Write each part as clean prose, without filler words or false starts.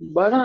12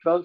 12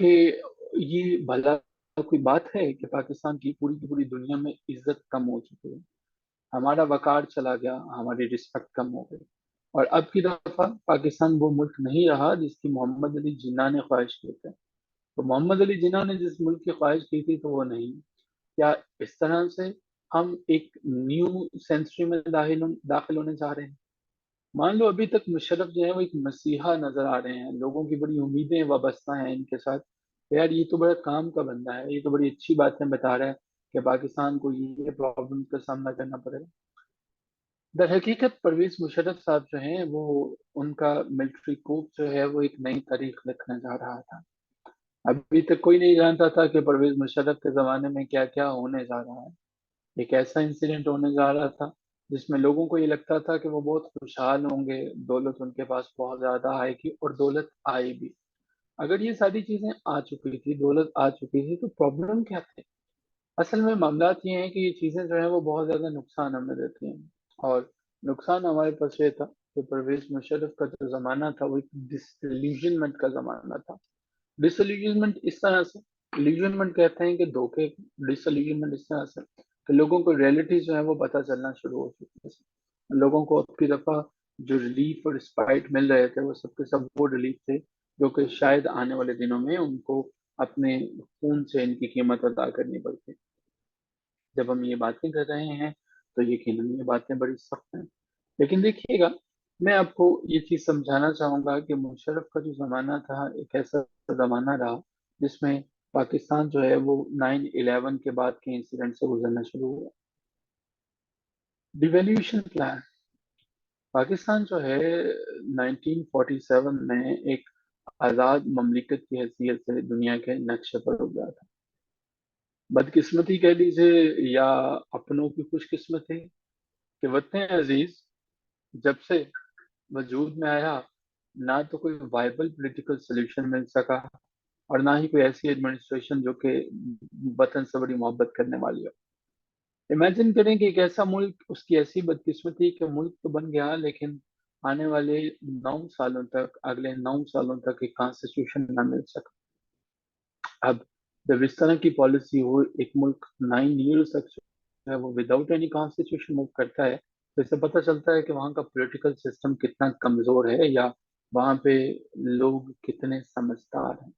کہ یہ بھلا کوئی بات ہے کہ پاکستان کی پوری دنیا میں عزت کم ہو چکی ہے، ہمارا وقار چلا گیا، ہماری رسپیکٹ کم ہو گئی، اور اب کی دفعہ پاکستان وہ ملک نہیں رہا جس کی محمد علی جناح نے خواہش کی تھی۔ تو محمد علی جناح نے جس ملک کی خواہش کی تھی تو وہ نہیں۔ کیا اس طرح سے ہم ایک نیو سینچری میں داخل ہونے جا رہے ہیں؟ مان لو ابھی تک مشرف جو ہے وہ ایک مسیحا نظر آ رہے ہیں، لوگوں کی بڑی امیدیں وابستہ ہیں ان کے ساتھ، یار یہ تو بڑا کام کا بندہ ہے، یہ تو بڑی اچھی باتیں بتا رہا ہے کہ پاکستان کو یہ پرابلم کا سامنا کرنا پڑے گا۔ در حقیقت پرویز مشرف صاحب جو ہیں وہ، ان کا ملٹری کوپ جو ہے وہ ایک نئی تاریخ لکھنے جا رہا تھا۔ ابھی تک کوئی نہیں جانتا تھا کہ پرویز مشرف کے زمانے میں کیا کیا ہونے جا رہا ہے۔ ایک ایسا انسیڈنٹ ہونے جا رہا تھا جس میں لوگوں کو یہ لگتا تھا کہ وہ بہت خوشحال ہوں گے، دولت ان کے پاس بہت زیادہ آئے گی، اور دولت آئے بھی۔ اگر یہ ساری چیزیں آ چکی تھی، دولت آ چکی تھی، تو پرابلم کیا تھے؟ اصل میں معاملات یہ ہیں کہ یہ چیزیں جو ہیں وہ بہت زیادہ نقصان ہمیں دیتی ہیں، اور نقصان ہمارے پاس یہ تھا کہ پرویز مشرف کا جو زمانہ تھا وہ ایک ڈس کا زمانہ تھا۔ ڈس اس طرح سے، لیجنمنٹ کہتے ہیں کہ دھوکے، ڈس اس طرح سے کہ لوگوں کو ریئلٹی جو ہے وہ پتہ چلنا شروع ہو چکی ہے۔ لوگوں کو اب کی دفعہ جو ریلیف اور اسپائٹ مل رہے تھے وہ سب کے سب وہ ریلیف تھے جو کہ شاید آنے والے دنوں میں ان کو اپنے خون سے ان کی قیمت ادا کرنی پڑتی۔ جب ہم یہ باتیں کر رہے ہیں تو یقیناً یہ باتیں بڑی سخت ہیں، لیکن دیکھیے گا، میں آپ کو یہ چیز سمجھانا چاہوں گا کہ مشرف کا جو زمانہ تھا ایک ایسا زمانہ رہا جس میں پاکستان جو ہے وہ 9/11 کے بعد کے انسیڈنٹ سے گزرنا شروع ہوا۔ ڈیویلیوشن کیا ہے؟ پاکستان جو ہے 1947 میں ایک آزاد مملکت کی حیثیت سے دنیا کے نقشے پر ہو گیا تھا۔ بدقسمتی کہہ لیجیے یا اپنوں کی خوش قسمتی کہ وطن عزیز جب سے وجود میں آیا، نہ تو کوئی وائبل پولیٹیکل سولوشن مل سکا، اور نہ ہی کوئی ایسی ایڈمنسٹریشن جو کہ وطن سے بڑی محبت کرنے والی ہو۔ امیجن کریں کہ ایک ایسا ملک، اس کی ایسی بدقسمتی کہ ملک تو بن گیا لیکن آنے والے 9 سالوں تک، اگلے 9 سالوں تک ایک کانسٹیٹیوشن نہ مل سکا۔ اب جب اس طرح کی پالیسی ہو، ایک ملک 9 ایئرس تک جو ہے وہ وداؤٹ اینی کانسٹیٹیوشن موو کرتا ہے، تو اس سے پتہ چلتا ہے کہ وہاں کا پولیٹیکل سسٹم کتنا کمزور ہے، یا وہاں پہ لوگ کتنے سمجھدار ہیں۔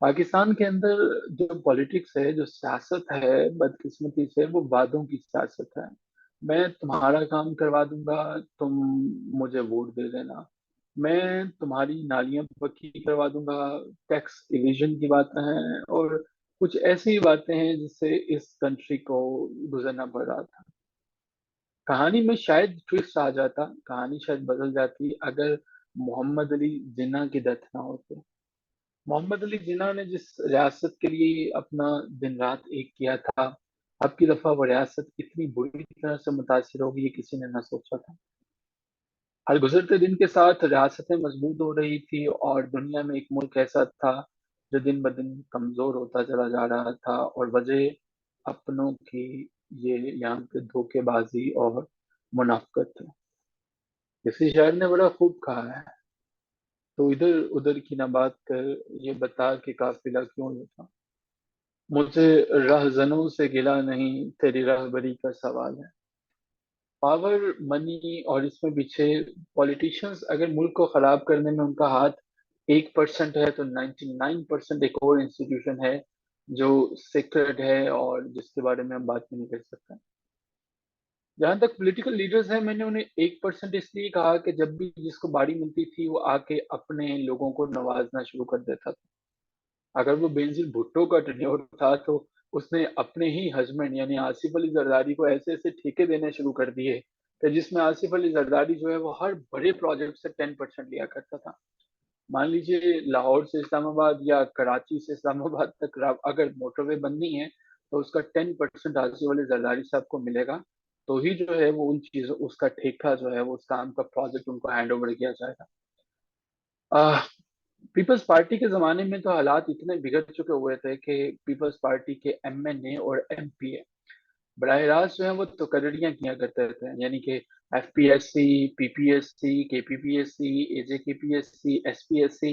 پاکستان کے اندر جو پالیٹکس ہے، جو سیاست ہے، بدقسمتی سے وہ وعدوں کی سیاست ہے۔ میں تمہارا کام کروا دوں گا، تم مجھے ووٹ دے دینا، میں تمہاری نالیاں پکی کروا دوں گا، ٹیکس ایویژن کی باتیں ہیں، اور کچھ ایسی باتیں ہیں جس سے اس کنٹری کو گزرنا پڑ رہا تھا۔ کہانی میں شاید ٹوسٹ آ جاتا، کہانی شاید بدل جاتی اگر محمد علی جناح کی ڈیتھ نہ ہوتے۔ محمد علی جناح نے جس ریاست کے لیے اپنا دن رات ایک کیا تھا، اب کی دفعہ وہ ریاست اتنی بری طرح سے متاثر ہوگی یہ کسی نے نہ سوچا تھا۔ ہر گزرتے دن کے ساتھ ریاستیں مضبوط ہو رہی تھی، اور دنیا میں ایک ملک ایسا تھا جو دن بدن کمزور ہوتا چلا جا رہا تھا، اور وجہ اپنوں کی یہ یہاں پہ دھوکے بازی اور منافقت ہے۔ کسی شاعر نے بڑا خوب کہا ہے، تو ادھر ادھر کی نہ بات کر، یہ بتا کہ قافلہ کیوں لوٹا۔ مجھے رہزنوں سے گلا نہیں، تیری راہبری کا سوال ہے۔ پاور، منی اور اس میں پیچھے پولیٹیشینز اگر ملک کو خراب کرنے میں ان کا ہاتھ 1% ہے، تو 99% ایک اور انسٹیٹیوشن ہے جو سیکرٹ ہے اور جس کے بارے میں ہم بات نہیں کر سکتے۔ جہاں تک پولیٹیکل لیڈرز ہیں، میں نے انہیں 1% اس لیے کہا کہ جب بھی جس کو باری ملتی تھی وہ آ کے اپنے لوگوں کو نوازنا شروع کر دیتا تھا۔ اگر وہ بینظیر بھٹو کا ٹینیور تھا تو اس نے اپنے ہی ہسبینڈ یعنی آصف علی زرداری کو ایسے ایسے ٹھیکے دینے شروع کر دیے کہ جس میں آصف علی زرداری جو ہے وہ ہر بڑے پروجیکٹ سے 10% لیا کرتا تھا۔ مان لیجیے لاہور سے اسلام آباد یا کراچی سے اسلام آباد تک اگر موٹر وے بننی ہے تو اس کا 10% آصف علی زرداری صاحب کو ملے گا، تو ہی جو ہے وہ ان چیزوں، اس کا ٹھیکہ جو ہے وہ اس کام کا پروجیکٹ ان کو ہینڈ اوور کیا جائے گا۔ پیپلز پارٹی کے زمانے میں تو حالات اتنے بگڑ چکے ہوئے تھے کہ پیپلز پارٹی کے MNA اور MP براہ راست جو ہیں وہ تقرریاں کیا کرتے تھے، یعنی کہ FPSC، PPSC، KPPSC، AJKPSC، SPSC،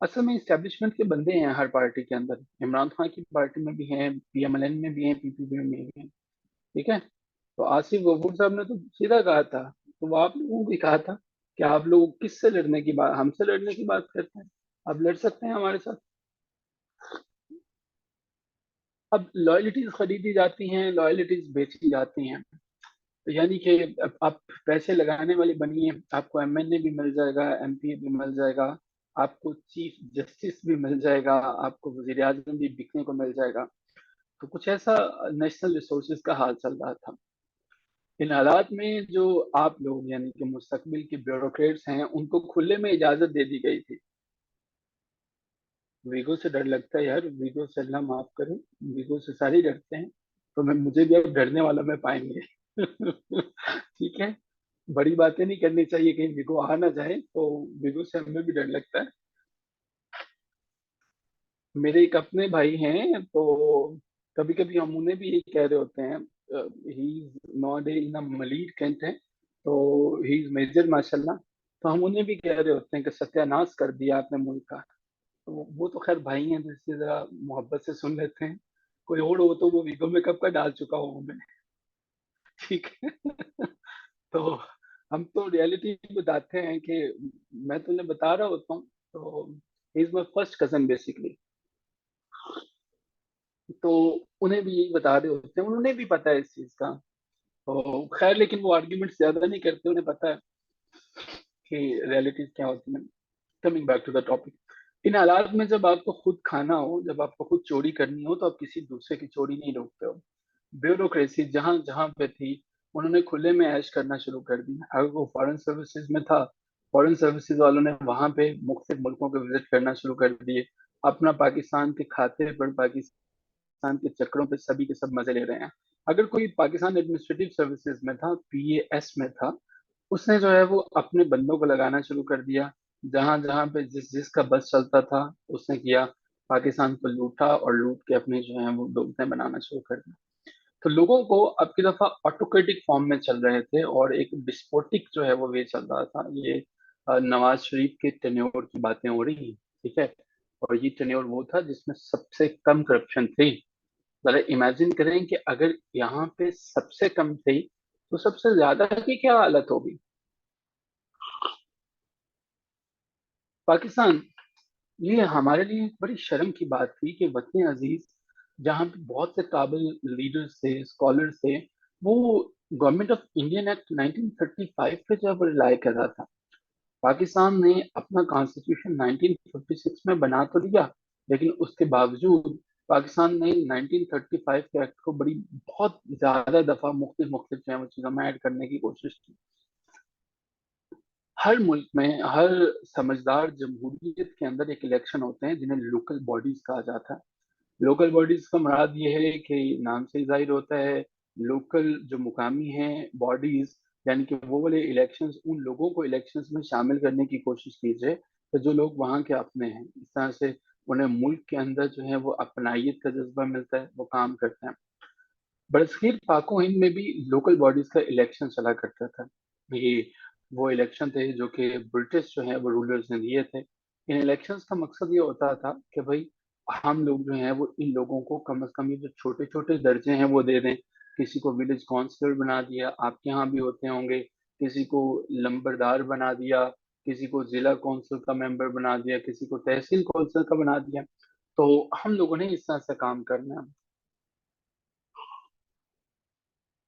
اصل میں اسٹیبلشمنٹ کے بندے ہیں ہر پارٹی کے اندر، عمران خان کی پارٹی میں بھی ہیں، پی ایم ایل این میں بھی ہیں، پی پی پی میں بھی ہیں، ٹھیک ہے؟ تو آصف غفور صاحب نے تو سیدھا کہا تھا، تو وہ آپ لوگوں کو بھی کہا تھا کہ آپ لوگ کس سے لڑنے کی بات، ہم سے لڑنے کی بات کرتے ہیں، آپ لڑ سکتے ہیں ہمارے ساتھ۔ اب لائلٹیز خریدی جاتی ہیں، لائلٹیز بیچی جاتی ہیں، تو یعنی کہ اب آپ پیسے لگانے والے بنیے، آپ کو ایم این اے بھی مل جائے گا، ایم پی بھی مل جائے گا، آپ کو چیف جسٹس بھی مل جائے گا، آپ کو وزیر اعظم بھی بکنے کو مل جائے گا۔ تو کچھ ایسا نیشنل ریسورسز کا حال چل رہا تھا۔ ان حالات میں جو آپ لوگ یعنی کہ مستقبل کے بیوروکریٹس ہیں، ان کو کھلے میں اجازت دے دی گئی تھی۔ ویگو سے ڈر لگتا ہے یار، ویگو سے اللہ معاف کرے، ویگو سے سارے ڈرتے ہیں، تو مجھے بھی اب ڈرنے والا میں پائیں گے۔ ٹھیک ہے، بڑی باتیں نہیں کرنی چاہیے، کہیں ویگو آ نہ جائے، تو ویگو سے ہمیں بھی ڈر لگتا ہے۔ میرے ایک اپنے بھائی ہیں، تو کبھی کبھی ہم انہیں بھی یہی کہہ رہے ہوتے ہیں، ہی از ناٹ اے ملیڈ کینٹ ہے، تو ہی از میجر ماشاء اللہ، تو ہم انہیں بھی کہہ رہے ہوتے ہیں کہ ستیہ ناش کر دیا آپ نے ملک کا۔ تو وہ تو خیر بھائی ہیں، تو اس لیے ذرا محبت سے سن لیتے ہیں، کوئی اور ہو تو وہ ویگو میں کب کا ڈال چکا ہوں میں۔ ٹھیک ہے۔ تو ہم تو ریئلٹی بتاتے ہیں کہ میں تمہیں بتا رہا ہوتا ہوں، تو ہی از مائی فرسٹ کزن بیسکلی، تو انہیں بھی یہی بتا رہے ہوتے ہیں، انہیں بھی پتا ہے اس چیز کا، تو خیر لیکن وہ آرگیومنٹ زیادہ نہیں کرتے، انہیں پتا ہے کہ ریئلٹیز کیا ہوتی ہیں۔ Coming back to the topic, ان حالات میں جب آپ کو خود کھانا ہو، جب آپ کو خود چوری کرنی ہو، تو آپ کسی دوسرے کی چوری نہیں روکتے ہو۔ بیوروکریسی جہاں جہاں پہ تھی، انہوں نے کھلے میں عیش کرنا شروع کر دی۔ اگر وہ فارن سروسز میں تھا، فارن سروسز والوں نے وہاں پہ مختلف ملکوں کے وزٹ کرنا شروع کر دیے، اپنا پاکستان کے کھاتے پر، پاکستان کے چکروں پہ سبھی کے سب مزے لے رہے ہیں۔ اگر کوئی پاکستان ایڈمنسٹریٹو سروسز میں تھا، پی اے ایس میں تھا، اس نے جو ہے وہ اپنے بندوں کو لگانا شروع کر دیا، جہاں جہاں پہ جس جس کا بس چلتا تھا اس نے کیا، پاکستان کو لوٹا، اور لوٹ کے اپنے جو ہیں وہ دولتیں بنانا شروع کر دی۔ تو لوگوں کو اب کی دفعہ آٹوکریٹک فارم میں چل رہے تھے، اور ایک ڈسپوٹک جو ہے وہ وے چل رہا تھا۔ یہ نواز شریف کے ٹینیور کی باتیں ہو رہی ہیں، ٹھیک ہے، اور یہ ٹینیور وہ تھا جس میں سب سے کم کرپشن تھی۔ ذرا امیجن کریں کہ اگر یہاں پہ سب سے کم تھی، تو سب سے زیادہ کی کیا حالت ہوگی پاکستان۔ یہ ہمارے لیے ایک بڑی شرم کی بات تھی کہ وطن عزیز جہاں پہ بہت سے قابل لیڈرز تھے، اسکالرز تھے، وہ گورنمنٹ آف انڈین ایکٹ 1935 پہ جو ہے وہ رائے کر رہا تھا۔ پاکستان نے اپنا کانسٹیٹیوشن 1956 میں بنا تو لیا، لیکن اس کے باوجود پاکستان نے 1935 کے ایکٹ کو بہت زیادہ دفعہ مختلف جو ہے وہ چیزوں میں ایڈ کرنے کی کوشش کی۔ ہر ملک میں، ہر سمجھدار جمہوریت کے اندر ایک الیکشن ہوتے ہیں جنہیں لوکل باڈیز کہا جاتا ہے۔ لوکل باڈیز کا مراد یہ ہے کہ نام سے ہی ظاہر ہوتا ہے، لوکل جو مقامی ہیں باڈیز، یعنی کہ وہ والے الیکشنز، ان لوگوں کو الیکشنز میں شامل کرنے کی کوشش کیجیے کہ جو لوگ وہاں کے اپنے ہیں، اس طرح سے انہیں ملک کے اندر جو ہے وہ اپنائیت کا جذبہ ملتا ہے، وہ کام کرتے ہیں۔ برصغیر پاک و ہند میں بھی لوکل باڈیز کا الیکشن چلا کرتا تھا۔ یہ وہ الیکشن تھے جو کہ برٹش جو ہیں وہ رولرز نے دیے تھے۔ ان الیکشنز کا مقصد یہ ہوتا تھا کہ بھائی ہم لوگ جو ہیں وہ ان لوگوں کو کم از کم یہ جو چھوٹے چھوٹے درجے ہیں وہ دے دیں۔ کسی کو ولیج کونسلر بنا دیا، آپ کے ہاں بھی ہوتے ہوں گے، کسی کو لمبردار بنا دیا، کسی کو ضلع کونسل کا ممبر بنا دیا، کسی کو تحصیل کونسل کا بنا دیا۔ تو ہم لوگوں نے اس طرح سے کام کرنا ہے،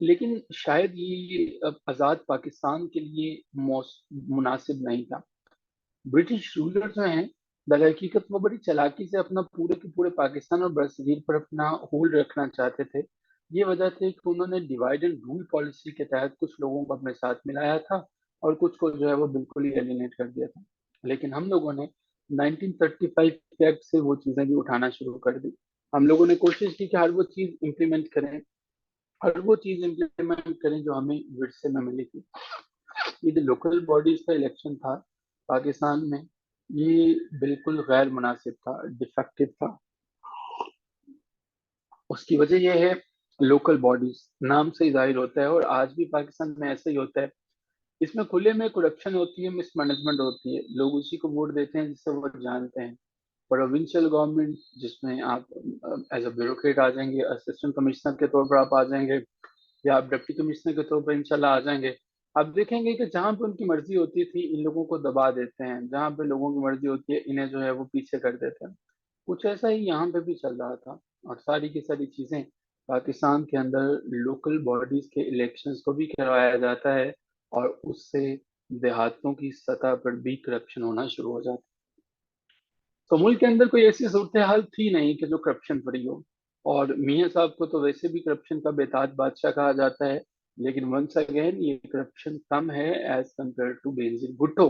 لیکن شاید یہ آزاد پاکستان کے لیے مناسب نہیں تھا۔ برٹش رولر جو ہیں در حقیقت وہ بڑی چلاکی سے اپنا پورے کے پورے پاکستان اور برصغیر پر اپنا ہولڈ رکھنا چاہتے تھے۔ یہ وجہ تھی کہ انہوں نے ڈیوائڈ اینڈ رول پالیسی کے تحت کچھ لوگوں کو اپنے ساتھ ملایا تھا، اور کچھ کو جو ہے وہ بالکل ہی ایلینیٹ کر دیا تھا۔ لیکن ہم لوگوں نے 1935 کے ایکٹ سے وہ چیزیں بھی اٹھانا شروع کر دی۔ ہم لوگوں نے کوشش کی کہ ہر وہ چیز امپلیمنٹ کریں، ہر وہ چیز امپلیمنٹ کریں جو ہمیں ورثے میں ملی تھی۔ یہ جو لوکل باڈیز کا الیکشن تھا پاکستان میں، یہ بالکل غیر مناسب تھا، ڈیفیکٹو تھا۔ اس کی وجہ یہ ہے، لوکل باڈیز نام سے ہی ظاہر ہوتا ہے، اور آج بھی پاکستان میں ایسا ہی ہوتا ہے، اس میں کھلے میں کرپشن ہوتی ہے، مس مینجمنٹ ہوتی ہے، لوگ اسی کو ووٹ دیتے ہیں جس سے وہ جانتے ہیں پروونشل گورنمنٹ جس میں آپ ایز اے بیوروکریٹ آ جائیں گے، اسسٹنٹ کمشنر کے طور پر آپ آ جائیں گے، یا آپ ڈپٹی کمشنر کے طور پر انشاءاللہ آ جائیں گے، آپ دیکھیں گے کہ جہاں پہ ان کی مرضی ہوتی تھی ان لوگوں کو دبا دیتے ہیں، جہاں پہ لوگوں کی مرضی ہوتی ہے انہیں جو ہے وہ پیچھے کر دیتے ہیں. کچھ ایسا ہی یہاں پہ بھی چل رہا تھا، اور ساری کی ساری چیزیں پاکستان کے اندر لوکل باڈیز کے الیکشنز کو بھی کروایا جاتا ہے، اور اس سے دیہاتوں کی سطح پر بھی کرپشن ہونا شروع ہو جاتا ہے. تو ملک کے اندر کوئی ایسی صورتحال تھی نہیں کہ جو کرپشن فری ہو، اور میاں صاحب کو تو ویسے بھی کرپشن کا بےتاج بادشاہ کہا جاتا ہے، لیکن ونس اگین یہ کرپشن کم ہے as compare to Benazir Bhutto.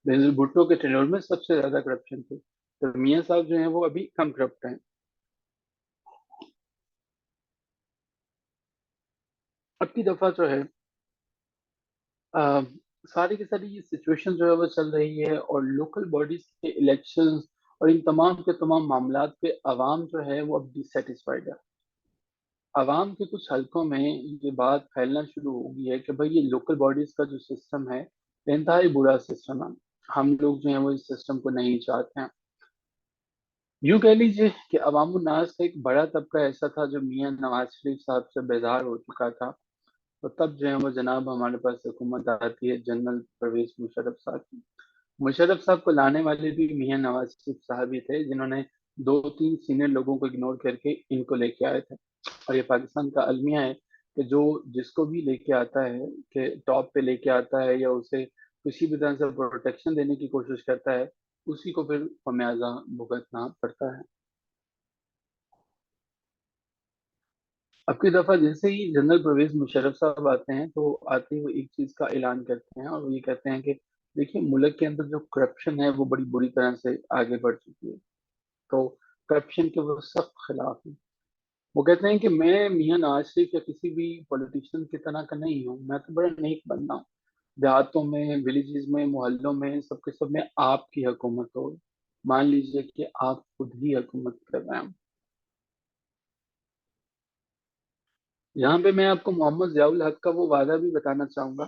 Benazir Bhutto کے ٹینور میں سب سے زیادہ کرپشن تھی، تو میاں صاحب جو ہیں وہ ابھی کم کرپٹ ہیں. اب کی دفعہ جو ہے ساری کی ساری یہ سچویشن جو ہے وہ چل رہی ہے، اور لوکل باڈیز کے الیکشن اور ان تمام کے تمام معاملات پہ عوام جو ہے وہ اب ڈسٹسفائیڈ ہے. عوام کے کچھ حلقوں میں یہ بات پھیلنا شروع ہو گئی ہے کہ بھائی یہ لوکل باڈیز کا جو سسٹم ہے یہ انتہائی برا سسٹم ہے، ہم لوگ جو ہیں وہ اس سسٹم کو نہیں چاہتے ہیں. یوں کہہ لیجیے کہ عوام الناس کا ایک بڑا طبقہ ایسا تھا جو میاں نواز شریف صاحب سے بیزار ہو چکا تھا، تو تب جو ہے وہ جناب ہمارے پاس حکومت آتی ہے جنرل پرویز مشرف صاحب کی. مشرف صاحب کو لانے والے بھی میاں نواز شریف صاحب ہی تھے، جنہوں نے دو تین سینئر لوگوں کو اگنور کر کے ان کو لے کے آئے تھے. اور یہ پاکستان کا المیہ ہے کہ جو جس کو بھی لے کے آتا ہے کہ ٹاپ پہ لے کے آتا ہے یا اسے کسی بھی طرح سے پروٹیکشن دینے کی کوشش کرتا ہے، اسی کو پھر خمیازہ بھگتنا پڑتا ہے. اب کی دفعہ جیسے ہی جنرل پرویز مشرف صاحب آتے ہیں تو آتے ہی وہ ایک چیز کا اعلان کرتے ہیں، اور وہ یہ کہتے ہیں کہ دیکھیے ملک کے اندر جو کرپشن ہے وہ بڑی بری طرح سے آگے بڑھ چکی ہے، تو کرپشن کے وہ سخت خلاف ہیں. وہ کہتے ہیں کہ میں میاں نواز شریف یا کسی بھی پولیٹیشین کی طرح کا نہیں ہوں، میں تو بڑا نیک بندہ ہوں. دیہاتوں میں، ولیجز میں، محلوں میں، سب کے سب میں آپ کی حکومت ہو، مان لیجئے کہ آپ خود ہی حکومت کر رہے ہیں. یہاں پہ میں آپ کو محمد ضیاء الحق کا وہ وعدہ بھی بتانا چاہوں گا.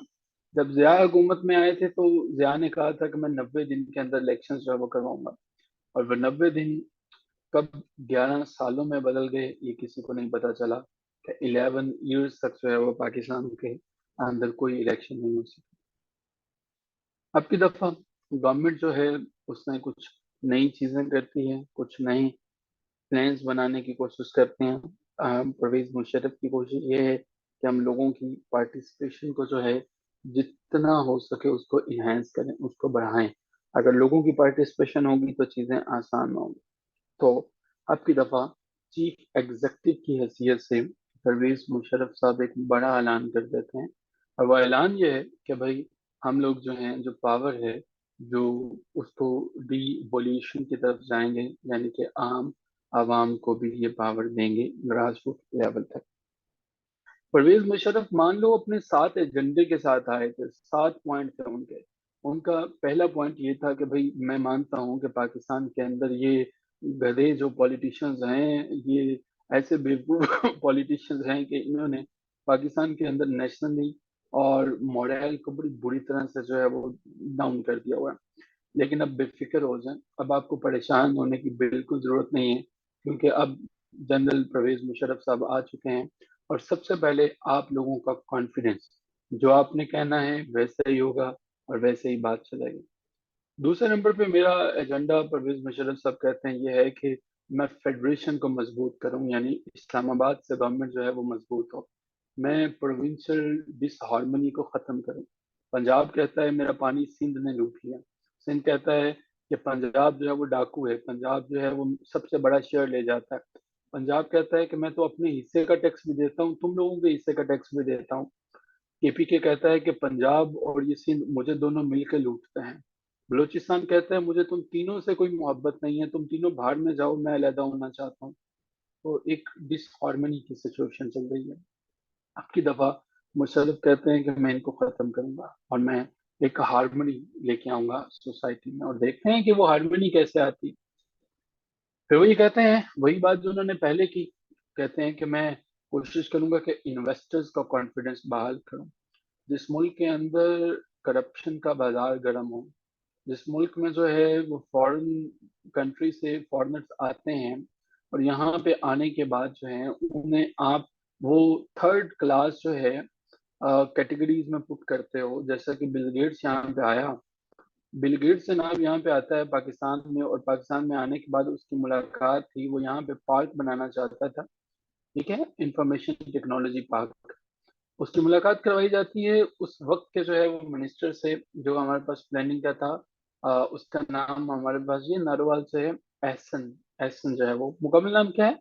جب ضیاء حکومت میں آئے تھے تو ضیاء نے کہا تھا کہ میں 90 دن کے اندر الیکشن جو ہے وہ کرواؤں گا، اور وہ 90 دن کب 11 سالوں میں بدل گئے یہ کسی کو نہیں پتا چلا، کہ 11 ایئرس تک جو ہے وہ پاکستان کے اندر کوئی الیکشن نہیں ہو سکی. اب کی دفعہ گورنمنٹ جو ہے اس میں کچھ نئی چیزیں کرتی ہے، کچھ نئی پلانس بنانے کی کوشش کرتے ہیں. پرویز مشرف کی کوشش یہ ہے کہ ہم لوگوں کی پارٹیسپیشن کو جو ہے جتنا ہو سکے اس کو انہینس کریں، اس کو بڑھائیں. اگر لوگوں کی پارٹیسپیشن ہوگی تو چیزیں آسان ہوں گی. تو اب کی دفعہ چیف ایگزیکٹو کی حیثیت سے پرویز مشرف صاحب ایک بڑا اعلان کر دیتے ہیں، اور وہ اعلان یہ ہے کہ بھائی ہم لوگ جو ہیں جو پاور ہے جو اس کو ڈی ولیوشن کی طرف جائیں گے، یعنی کہ عام عوام کو بھی یہ پاور دیں گے گراس روٹ لیول تک. پرویز مشرف مان لو اپنے 7 ایجنڈے کے ساتھ آئے تھے، 7 پوائنٹ تھے ان کے. ان کا پہلا پوائنٹ یہ تھا کہ بھائی میں مانتا ہوں کہ پاکستان کے اندر یہ گدھے جو پولیٹیشینز ہیں، یہ ایسے بیوقوف پولیٹیشینز ہیں کہ انہوں نے پاکستان کے اندر نیشنلی اور مورائل کو بڑی بری طرح سے جو ہے وہ ڈاؤن کر دیا ہوا ہے. لیکن اب بے فکر ہو جائیں، اب آپ کو پریشان ہونے کی بالکل ضرورت نہیں ہے، کیونکہ اب جنرل پرویز مشرف صاحب آ چکے ہیں. اور سب سے پہلے آپ لوگوں کا کانفیڈنس، جو آپ نے کہنا ہے ویسے ہی ہوگا اور ویسے ہی بات چلے گی. دوسرے نمبر پہ میرا ایجنڈا پرویز مشرف صاحب کہتے ہیں یہ ہے کہ میں فیڈریشن کو مضبوط کروں، یعنی اسلام آباد سے گورنمنٹ جو ہے وہ مضبوط ہو. میں پروونشل ڈس ہارمنی کو ختم کروں. پنجاب کہتا ہے میرا پانی سندھ نے لوٹ لیا، سندھ کہتا ہے کہ پنجاب جو ہے وہ ڈاکو ہے، پنجاب جو ہے وہ سب سے بڑا شیئر لے جاتا ہے. پنجاب کہتا ہے کہ میں تو اپنے حصے کا ٹیکس بھی دیتا ہوں، تم لوگوں کے حصے کا ٹیکس بھی دیتا ہوں. کے پی کے کہتا ہے کہ پنجاب اور یہ سندھ مجھے دونوں مل کے لوٹتے ہیں. بلوچستان کہتا ہے مجھے تم تینوں سے کوئی محبت نہیں ہے، تم تینوں بھاڑ میں جاؤ، میں علیحدہ ہونا چاہتا ہوں. تو ایک ڈس ہارمنی کی سچویشن چل رہی ہے. اب کی دفعہ مشرف کہتے ہیں کہ میں ان کو ختم کروں گا اور میں ایک ہارمنی لے کے آؤں گا سوسائٹی میں، اور دیکھتے ہیں کہ وہ ہارمنی کیسے آتی. پھر وہی کہتے ہیں وہی بات جو انہوں نے پہلے کی، کہتے ہیں کہ میں کوشش کروں گا کہ انویسٹرز کا کانفیڈنس بحال کروں. جس ملک کے اندر کرپشن کا بازار گرم ہو، جس ملک میں جو ہے وہ فورن کنٹری سے فورنرز آتے ہیں اور یہاں پہ آنے کے بعد جو ہے انہیں آپ وہ تھرڈ کلاس جو ہے کیٹیگریز میں پٹ کرتے ہو. جیسا کہ بل گیٹس یہاں پہ آیا، بل گیٹس سے نام یہاں پہ آتا ہے پاکستان میں، اور پاکستان میں آنے کے بعد اس کی ملاقات تھی، وہ یہاں پہ پارک بنانا چاہتا تھا، ٹھیک ہے، انفارمیشن ٹیکنالوجی پارک. اس کی ملاقات کروائی جاتی ہے اس وقت کے جو ہے وہ منسٹر سے جو ہمارے پاس پلاننگ کا تھا. اس کا نام ہمارے پاس یہ ناروال سے ہے، احسن. احسن جو ہے وہ مکمل نام کیا ہے؟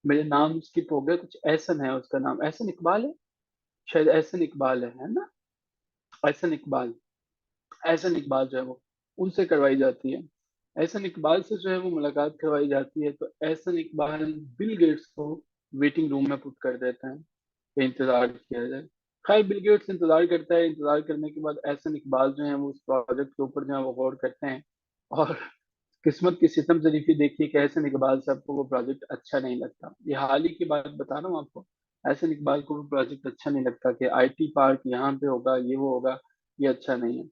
میرے نام اسکپ ہو گیا، کچھ احسن ہے اس کا نام، احسن اقبال ہے شاید، احسن اقبال ہے نا، احسن اقبال. احسن اقبال جو ہے وہ ان سے کروائی جاتی ہے. احسن اقبال سے جو ہے وہ ملاقات کروائی جاتی ہے، تو احسن اقبال بل گیٹس کو ویٹنگ روم میں پٹ کر دیتے ہیں کہ انتظار کیا جائے. خیر بل گیٹس انتظار کرتا ہے، انتظار کرنے کے بعد احسن اقبال جو ہیں وہ اس پروجیکٹ کے اوپر جو ہے وہ غور کرتے ہیں، اور قسمت کی ستم ظریفی دیکھیے کہ احسن اقبال صاحب کو وہ پروجیکٹ اچھا نہیں لگتا. یہ حال ہی کی بات بتا رہا ہوں آپ کو، احسن اقبال کو وہ پروجیکٹ اچھا نہیں لگتا کہ آئی ٹی پارک یہاں پہ ہوگا، یہ وہ ہوگا، یہ اچھا نہیں ہے.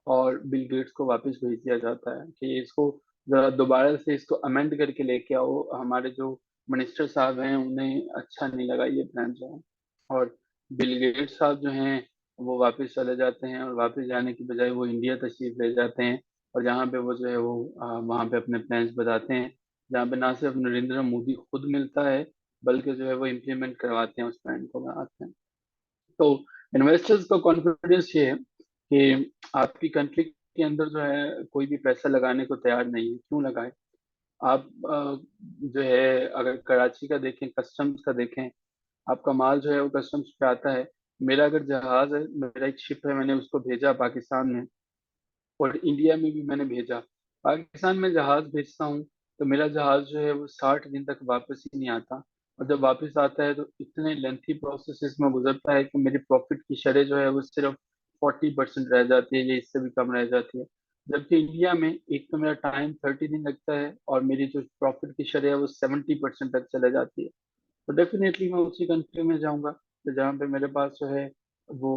اور بل گیٹس کو واپس بھیج دیا جاتا ہے کہ اس کو ذرا دوبارہ سے اس کو امینڈ کر کے لے کے آؤ، ہمارے جو منسٹر صاحب ہیں انہیں اچھا نہیں لگا یہ پلان جو ہے. اور بل گیٹس صاحب جو ہیں وہ واپس چلے جاتے ہیں، اور واپس جانے کی بجائے وہ انڈیا تشریف لے جاتے ہیں، اور جہاں پہ وہ جو ہے وہ وہاں پہ اپنے پلانس بتاتے ہیں، جہاں پہ نہ صرف نریندر مودی خود ملتا ہے بلکہ جو ہے وہ امپلیمنٹ کرواتے ہیں اس پلان کو بناتے ہیں. تو انویسٹرز کا کانفیڈنس یہ ہے کہ آپ کی کنٹری کے اندر جو ہے کوئی بھی پیسہ لگانے کو تیار نہیں ہے، کیوں لگائے؟ آپ جو ہے اگر کراچی کا دیکھیں، کسٹمز کا دیکھیں، آپ کا مال جو ہے وہ کسٹمز پہ آتا ہے. میرا اگر جہاز ہے، میرا ایک شپ ہے، میں نے اس کو بھیجا پاکستان میں، اور انڈیا میں بھی میں نے بھیجا. پاکستان میں جہاز بھیجتا ہوں تو میرا جہاز جو ہے وہ 60 دن تک واپس ہی نہیں آتا، اور جب واپس آتا ہے تو اتنے لینتھی پروسیسز میں گزرتا ہے کہ میری پروفٹ کی شرح جو ہے وہ صرف 40% رہ جاتی ہے یا اس سے بھی کم رہ جاتی ہے. جبکہ انڈیا میں ایک تو میرا ٹائم 30 دن لگتا ہے، اور میری جو پروفٹ کی شرح ہے وہ 70% تک چلے جاتی ہے. تو ڈیفینیٹلی میں اسی کنٹری میں جاؤں گا کہ جہاں پہ میرے پاس جو ہے وہ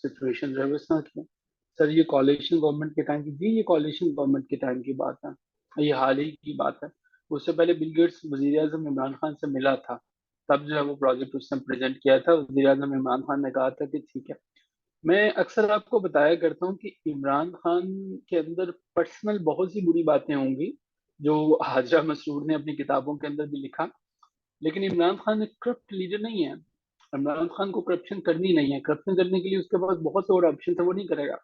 سچویشن جو ہے وہ اس طرح کی ہے. سر یہ کوalition گورنمنٹ کے ٹائم کی، جی یہ کوalition گورنمنٹ کے ٹائم کی بات ہے، یہ حال ہی کی بات ہے. اس سے پہلے بل گیٹس وزیر اعظم عمران خان سے ملا تھا، تب جو ہے وہ پروجیکٹ اس نے پریزنٹ کیا تھا. وزیر اعظم عمران خان نے کہا تھا کہ ٹھیک ہے. میں اکثر آپ کو بتایا کرتا ہوں کہ عمران خان کے اندر پرسنل بہت سی بری باتیں ہوں گی جو حاجہ مسرور نے اپنی کتابوں کے اندر بھی لکھا، لیکن عمران خان ایک کرپٹ لیڈر نہیں ہے. عمران خان کو کرپشن کرنی نہیں ہے، کرپشن کرنے کے لیے اس کے پاس بہت سے اور آپشن تھے، وہ نہیں کرے گا.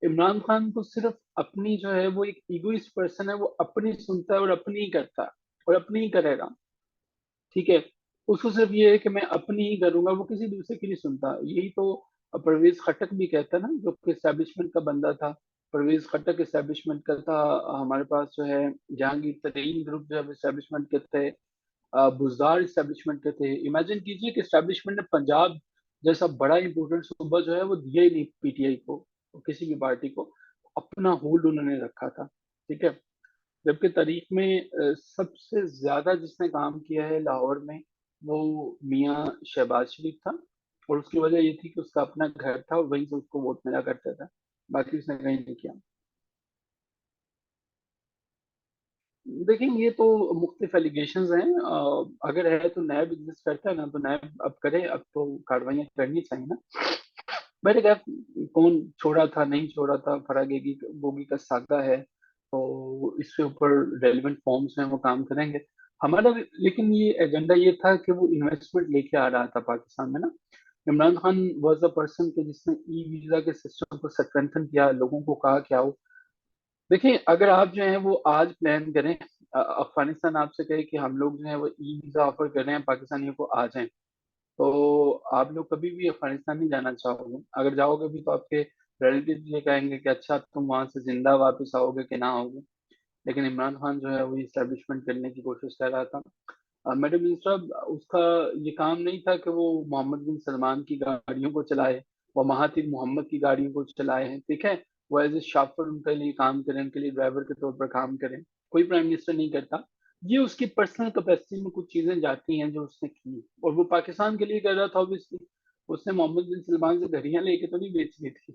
عمران خان کو صرف اپنی جو ہے وہ ایک ایگوئسٹ پرسن ہے، وہ اپنی سنتا ہے اور اپنی ہی کرتا ہے اور اپنی ہی کرے گا، ٹھیک ہے. اس کو صرف یہ ہے کہ میں اپنی ہی کروں گا، وہ کسی دوسرے کی نہیں سنتا. یہی تو پرویز خٹک بھی کہتا ہے نا، جو کہ اسٹیبلشمنٹ کا بندہ تھا. پرویز خٹک اسٹیبلشمنٹ کا تھا، ہمارے پاس جو ہے جہانگیر ترین گروپ جو ہے اسٹیبلشمنٹ کے تھے، بزدار اسٹیبلشمنٹ کے تھے. امیجن کیجئے کہ اسٹیبلشمنٹ نے پنجاب جیسا بڑا امپورٹنٹ صوبہ جو ہے وہ دیا ہی نہیں پی ٹی آئی کو، کسی بھی پارٹی کو. اپنا ہولڈ انہوں نے رکھا تھا، ٹھیک ہے. جبکہ تاریخ میں سب سے زیادہ جس نے کام کیا ہے لاہور میں وہ میاں شہباز شریف تھا، اور اس کی وجہ یہ تھی کہ اس کا اپنا گھر تھا اور وہیں سے اس کو ووٹ ملا کرتا تھا، باقی اس نے کہیں نہیں کیا. دیکھیں یہ تو مختلف ایلیگیشنز ہیں. اگر ہے تو نیب ایگزسٹ کرتا ہے نا، تو نیب اب کرے، اب تو کاروائیاں کرنی چاہیے نا. میرے خیال کون چھوڑا تھا نہیں چھوڑا تھا، فراگیگی گوگی کا ساگا ہے، تو اس کے اوپر ریلیونٹ فارمز میں وہ کام کریں گے. ہمارا لیکن یہ ایجنڈا یہ تھا کہ وہ انویسٹمنٹ لے کے آ رہا تھا پاکستان میں نا. Imran Khan was a person کہ جس نے ای ویزا کے سسٹم کو اسٹرینتھن کیا، لوگوں کو کہا کہ آؤ. دیکھیں اگر آپ جو ہیں وہ آج پلان کریں، افغانستان آپ سے کہے کہ ہم لوگ جو ہیں وہ ای ویزا آفر کر رہے ہیں پاکستانیوں کو، آ جائیں، تو آپ لوگ کبھی بھی افغانستان نہیں جانا چاہو گے. اگر جاؤ گے بھی تو آپ کے ریلیٹیو یہ کہیں گے کہ اچھا تم وہاں سے زندہ واپس آؤ گے کہ نہ آؤ گے. لیکن عمران خان جو ہے وہ اسٹیبلشمنٹ کرنے کی کوشش کر رہا تھا. میڈم منسٹر صاحب اس کا یہ کام نہیں تھا کہ وہ محمد بن سلمان کی گاڑیوں کو چلائے، وہ مہاتیر محمد کی گاڑیوں کو چلائے ہیں، ٹھیک ہے. وہ ایز اے شافر ان کے لیے کام کریں، ان کے لیے ڈرائیور کے طور پر کام کریں. کوئی پرائم منسٹر نہیں کرتا. یہ اس کی پرسنل کیپیسٹی میں کچھ چیزیں جاتی ہیں جو اس نے کی، اور وہ پاکستان کے لیے کر رہا تھا. obviously اس نے محمد بن سلمان سے گھڑیاں لے کے تو نہیں بیچ دی تھی.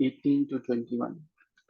18 to 21,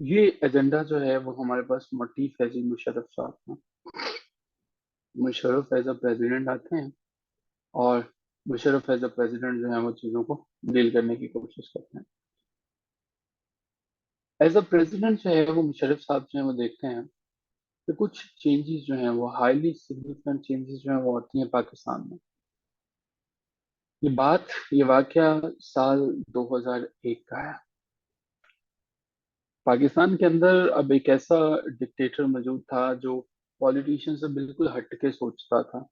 یہ ایجنڈا جو ہے وہ ہمارے پاس موٹیف ہے جی مشرف صاحب کا. مشرف ایز اے پریزیڈنٹ آتے ہیں اور مشرف ایز اے پریزیڈنٹ جو ہے وہ چیزوں کو ڈیل کرنے کی کوشش کرتے ہیں. ایز اے پریزیڈنٹ جو ہے وہ مشرف صاحب جو ہے وہ دیکھتے ہیں کہ کچھ چینجز جو ہیں وہ ہائیلی سگنیفیکنٹ چینجز جو ہیں وہ ہوتی ہیں پاکستان میں. یہ واقعہ سال 2001 کا ہے. پاکستان کے اندر اب ایک ایسا ڈکٹیٹر موجود تھا جو پولیٹیشین سے بالکل ہٹ کے سوچتا تھا.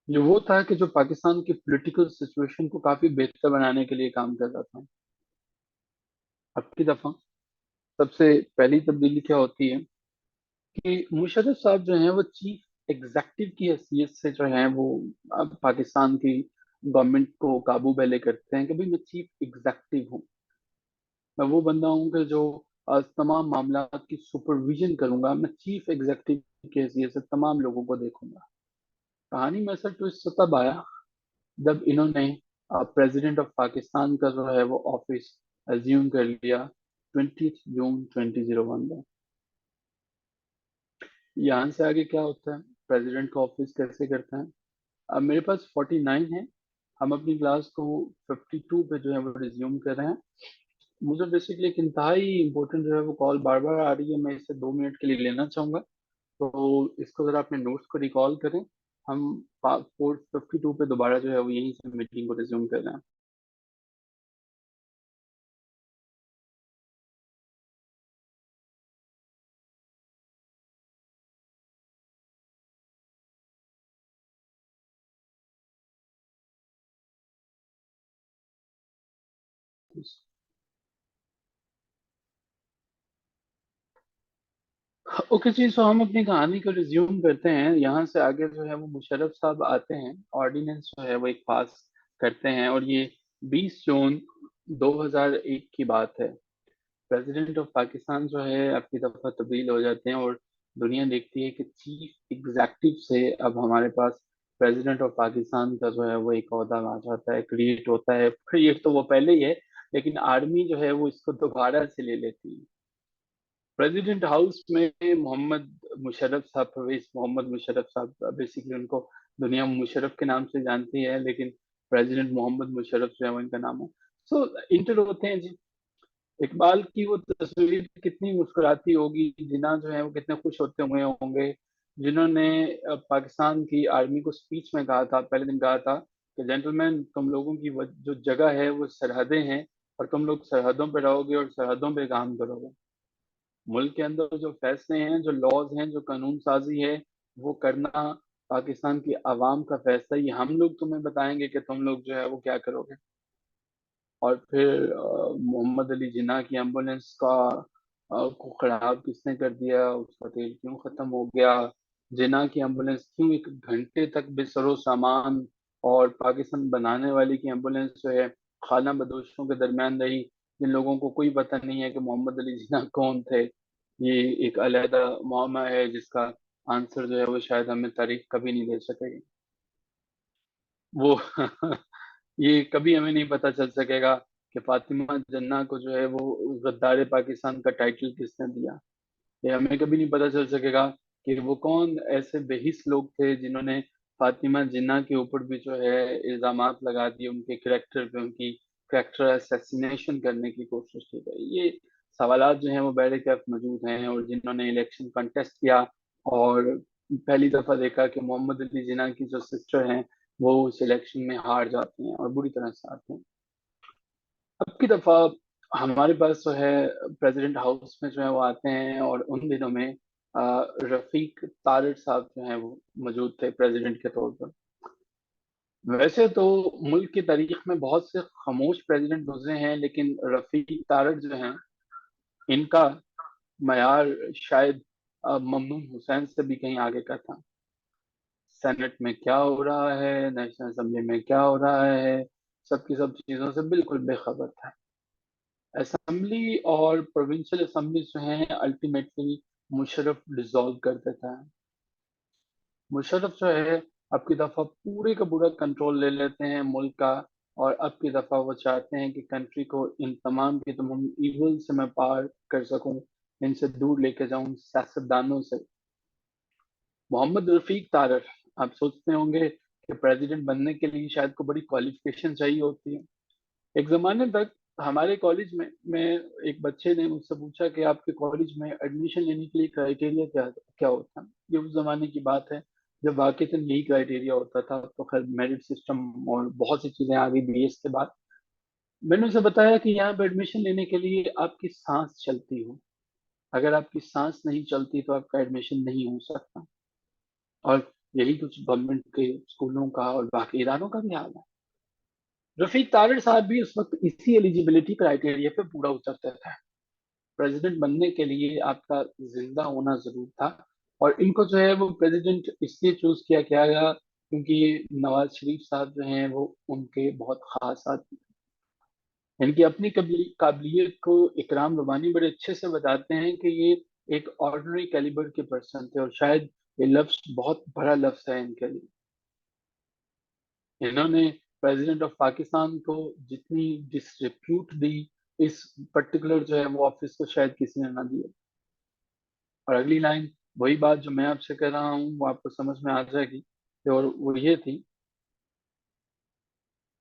یہ وہ تھا کہ جو پاکستان کی پولیٹیکل سچویشن کو کافی بہتر بنانے کے لیے کام کر رہا تھا. اب کی دفعہ سب سے پہلی تبدیلی کیا ہوتی ہے کہ مشرف صاحب جو ہیں وہ چیف ایگزیکٹو کی حیثیت سے جو ہیں وہ اب پاکستان کی گورنمنٹ کو قابو میں لے کرتے ہیں کہ بھئی میں چیف ایگزیکٹو ہوں. میں وہ بندہ ہوں کہ جو تمام معاملات کی سپرویژن کروں گا. میں چیف ایگزیکٹو کی حیثیت سے تمام لوگوں کو دیکھوں گا. کہانی میں اصل ٹوسٹ تب آیا جب انہوں نے پریزیڈنٹ آف پاکستان کا جو ہے وہ آفس ایزیوم کر لیا 20 جون 2001 میں. یہاں سے آگے کیا ہوتا ہے, پریزیڈنٹ کا آفس کیسے کرتا ہے. اب میرے پاس 49 ہے, ہم اپنی کلاس کو 52 پہ جو ہے وہ ریزیوم کر رہے ہیں. مجھے بیسکلی ایک انتہائی امپورٹنٹ جو ہے وہ کال بار بار آ رہی ہے, میں اسے 2 منٹ کے لیے لینا چاہوں گا. تو اس کو ذرا اپنے نوٹس کو ریکال کریں. ہم 52 پہ دوبارہ جو ہے وہ یہیں سے میٹنگ کو ریزیوم کر رہے ہیں. اوکے جی, سو ہم اپنی کہانی کو ریزیوم کرتے ہیں. یہاں سے آگے جو ہے وہ مشرف صاحب آتے ہیں, آرڈیننس جو ہے وہ ایک پاس کرتے ہیں, اور یہ 20 جون 2001 کی بات ہے. پریزیڈنٹ آف پاکستان جو ہے اب کی دفعہ تبدیل ہو جاتے ہیں, اور دنیا دیکھتی ہے کہ چیف ایگزیکٹو سے اب ہمارے پاس پریزیڈنٹ آف پاکستان کا جو ہے وہ ایک عہدہ آ جاتا ہے, کریٹ ہوتا ہے. کریٹ تو وہ پہلے ہی ہے, لیکن آرمی جو ہے وہ اس کو دوبارہ سے لے لیتی ہے. پریزیڈنٹ ہاؤس میں محمد مشرف صاحب, پرویز محمد مشرف صاحب, بیسیکلی ان کو دنیا مشرف کے نام سے جانتی ہے, لیکن پریزیڈنٹ محمد مشرف جو ہے وہ ان کا نام ہے. سو انٹر ہوتے ہیں جی. اقبال کی وہ تصویر کتنی مسکراتی ہوگی, جناح جو ہے وہ کتنے خوش ہوتے ہوئے ہوں گے جنہوں نے پاکستان کی آرمی کو سپیچ میں کہا تھا, پہلے دن کہا تھا کہ جینٹلمین, تم لوگوں کی جو جگہ ہے وہ سرحدیں ہیں, اور تم لوگ سرحدوں پہ رہو گے اور سرحدوں پہ کام کرو گے. ملک کے اندر جو فیصلے ہیں, جو لاز ہیں, جو قانون سازی ہے, وہ کرنا پاکستان کی عوام کا فیصلہ. یہ ہم لوگ تمہیں بتائیں گے کہ تم لوگ جو ہے وہ کیا کرو گے. اور پھر محمد علی جناح کی ایمبولینس کو خراب کس نے کر دیا, اس کا تیل کیوں ختم ہو گیا, جناح کی ایمبولینس کیوں 1 گھنٹے تک بے سر و سامان, اور پاکستان بنانے والی کی ایمبولینس جو ہے خانہ بدوشوں کے درمیان رہی, جن لوگوں کو کوئی پتہ نہیں ہے کہ محمد علی جناح کون تھے. یہ ایک علیحدہ معمہ ہے جس کا آنسر جو ہے وہ شاید ہمیں تاریخ کبھی نہیں دے سکے گی. وہ یہ کبھی ہمیں نہیں پتہ چل سکے گا کہ فاطمہ جناح کو جو ہے وہ غدار پاکستان کا ٹائٹل کس نے دیا. یہ ہمیں کبھی نہیں پتہ چل سکے گا کہ وہ کون ایسے بے حس لوگ تھے جنہوں نے فاطمہ جناح کے اوپر بھی جو ہے الزامات لگا دیے, ان کے کریکٹر پہ ان کی کریکٹر اسیسینیشن کرنے کی کوشش کی گئی. یہ سوالات جو ہیں وہ بہر کیف موجود ہیں, اور جنہوں نے الیکشن کنٹیسٹ کیا اور پہلی دفعہ دیکھا کہ محمد علی جناح کی جو سسٹر ہیں وہ اس الیکشن میں ہار جاتی ہیں, اور بری طرح سے ہارتے ہیں. اب کی دفعہ ہمارے پاس جو ہے پریزیڈنٹ ہاؤس میں جو ہے وہ آتے ہیں, اور ان دنوں میں رفیق تارڑ صاحب جو ہیں وہ موجود تھے پریزیڈنٹ کے طور پر. ویسے تو ملک کی تاریخ میں بہت سے خاموش پریزیڈنٹ گزرے ہیں, لیکن رفیق تارڑ جو ہیں ان کا معیار شاید ممنون حسین سے بھی کہیں آگے کا تھا. سینٹ میں کیا ہو رہا ہے, نیشنل اسمبلی میں کیا ہو رہا ہے, سب کی سب چیزوں سے بالکل بے خبر تھا. اسمبلی اور پروونشل اسمبلی جو ہیں الٹیمیٹلی مشرف ڈیزالو کر دیتا ہے. مشرف جو ہے اب کی دفعہ پورے کا پورا کنٹرول لے لیتے ہیں ملک کا, اور اب کی دفعہ وہ چاہتے ہیں کہ کنٹری کو ان تمام کی تمام ایول سے میں پار کر سکوں، ان سے دور لے کے جاؤں سیاستدانوں سے۔ محمد رفیق تارڑ، آپ سوچتے ہوں گے کہ پریزیڈنٹ بننے کے لیے شاید کو بڑی کوالیفیکیشن چاہیے ہوتی ہے۔ ایک زمانے تک ہمارے کالج میں ایک بچے نے مجھ سے پوچھا کہ آپ کے کالج میں ایڈمیشن لینے کے لیے کرائٹیریا کیا ہوتا ہے؟ یہ اس زمانے کی بات ہے جب واقعتاً یہی کرائٹیریا ہوتا تھا، تو خیر میرٹ سسٹم اور بہت سی چیزیں آ گئی بی ایس کے بعد۔ میں نے اسے بتایا کہ یہاں پہ ایڈمیشن لینے کے لیے آپ کی سانس چلتی ہو، اگر آپ کی سانس نہیں چلتی تو آپ کا ایڈمیشن نہیں ہو سکتا، اور یہی کچھ گورنمنٹ کے اسکولوں کا اور باقی اداروں کا بھی حال ہے۔ رفیق تارڑ صاحب بھی اس وقت اسی ایلیجیبلٹی کرائٹیریا پہ پورا اترتے تھے۔ پریزیڈنٹ بننے کے لیے آپ کا زندہ ہونا ضرور تھا، اور ان کو جو ہے وہ پریزیڈنٹ اس لیے چوز کیا گیا کیونکہ نواز شریف صاحب جو ہیں وہ ان کے بہت خاص آدمی ہیں۔ ان کی اپنی قابلیت کو اکرام روانی بڑے اچھے سے بتاتے ہیں کہ یہ ایک آرڈنری کیلیبر کے پرسن تھے، اور شاید یہ لفظ بہت بڑا لفظ ہے ان کے لیے۔ انہوں نے پریزیڈنٹ آف پاکستان کو جتنی ڈسریپیوٹ دی اس پرٹیکولر جو ہے وہ آفس کو شاید کسی نے نہ دیا۔ اور اگلی لائن وہی بات جو میں آپ سے کہہ رہا ہوں وہ آپ کو سمجھ میں آ جائے گی، اور وہ یہ تھی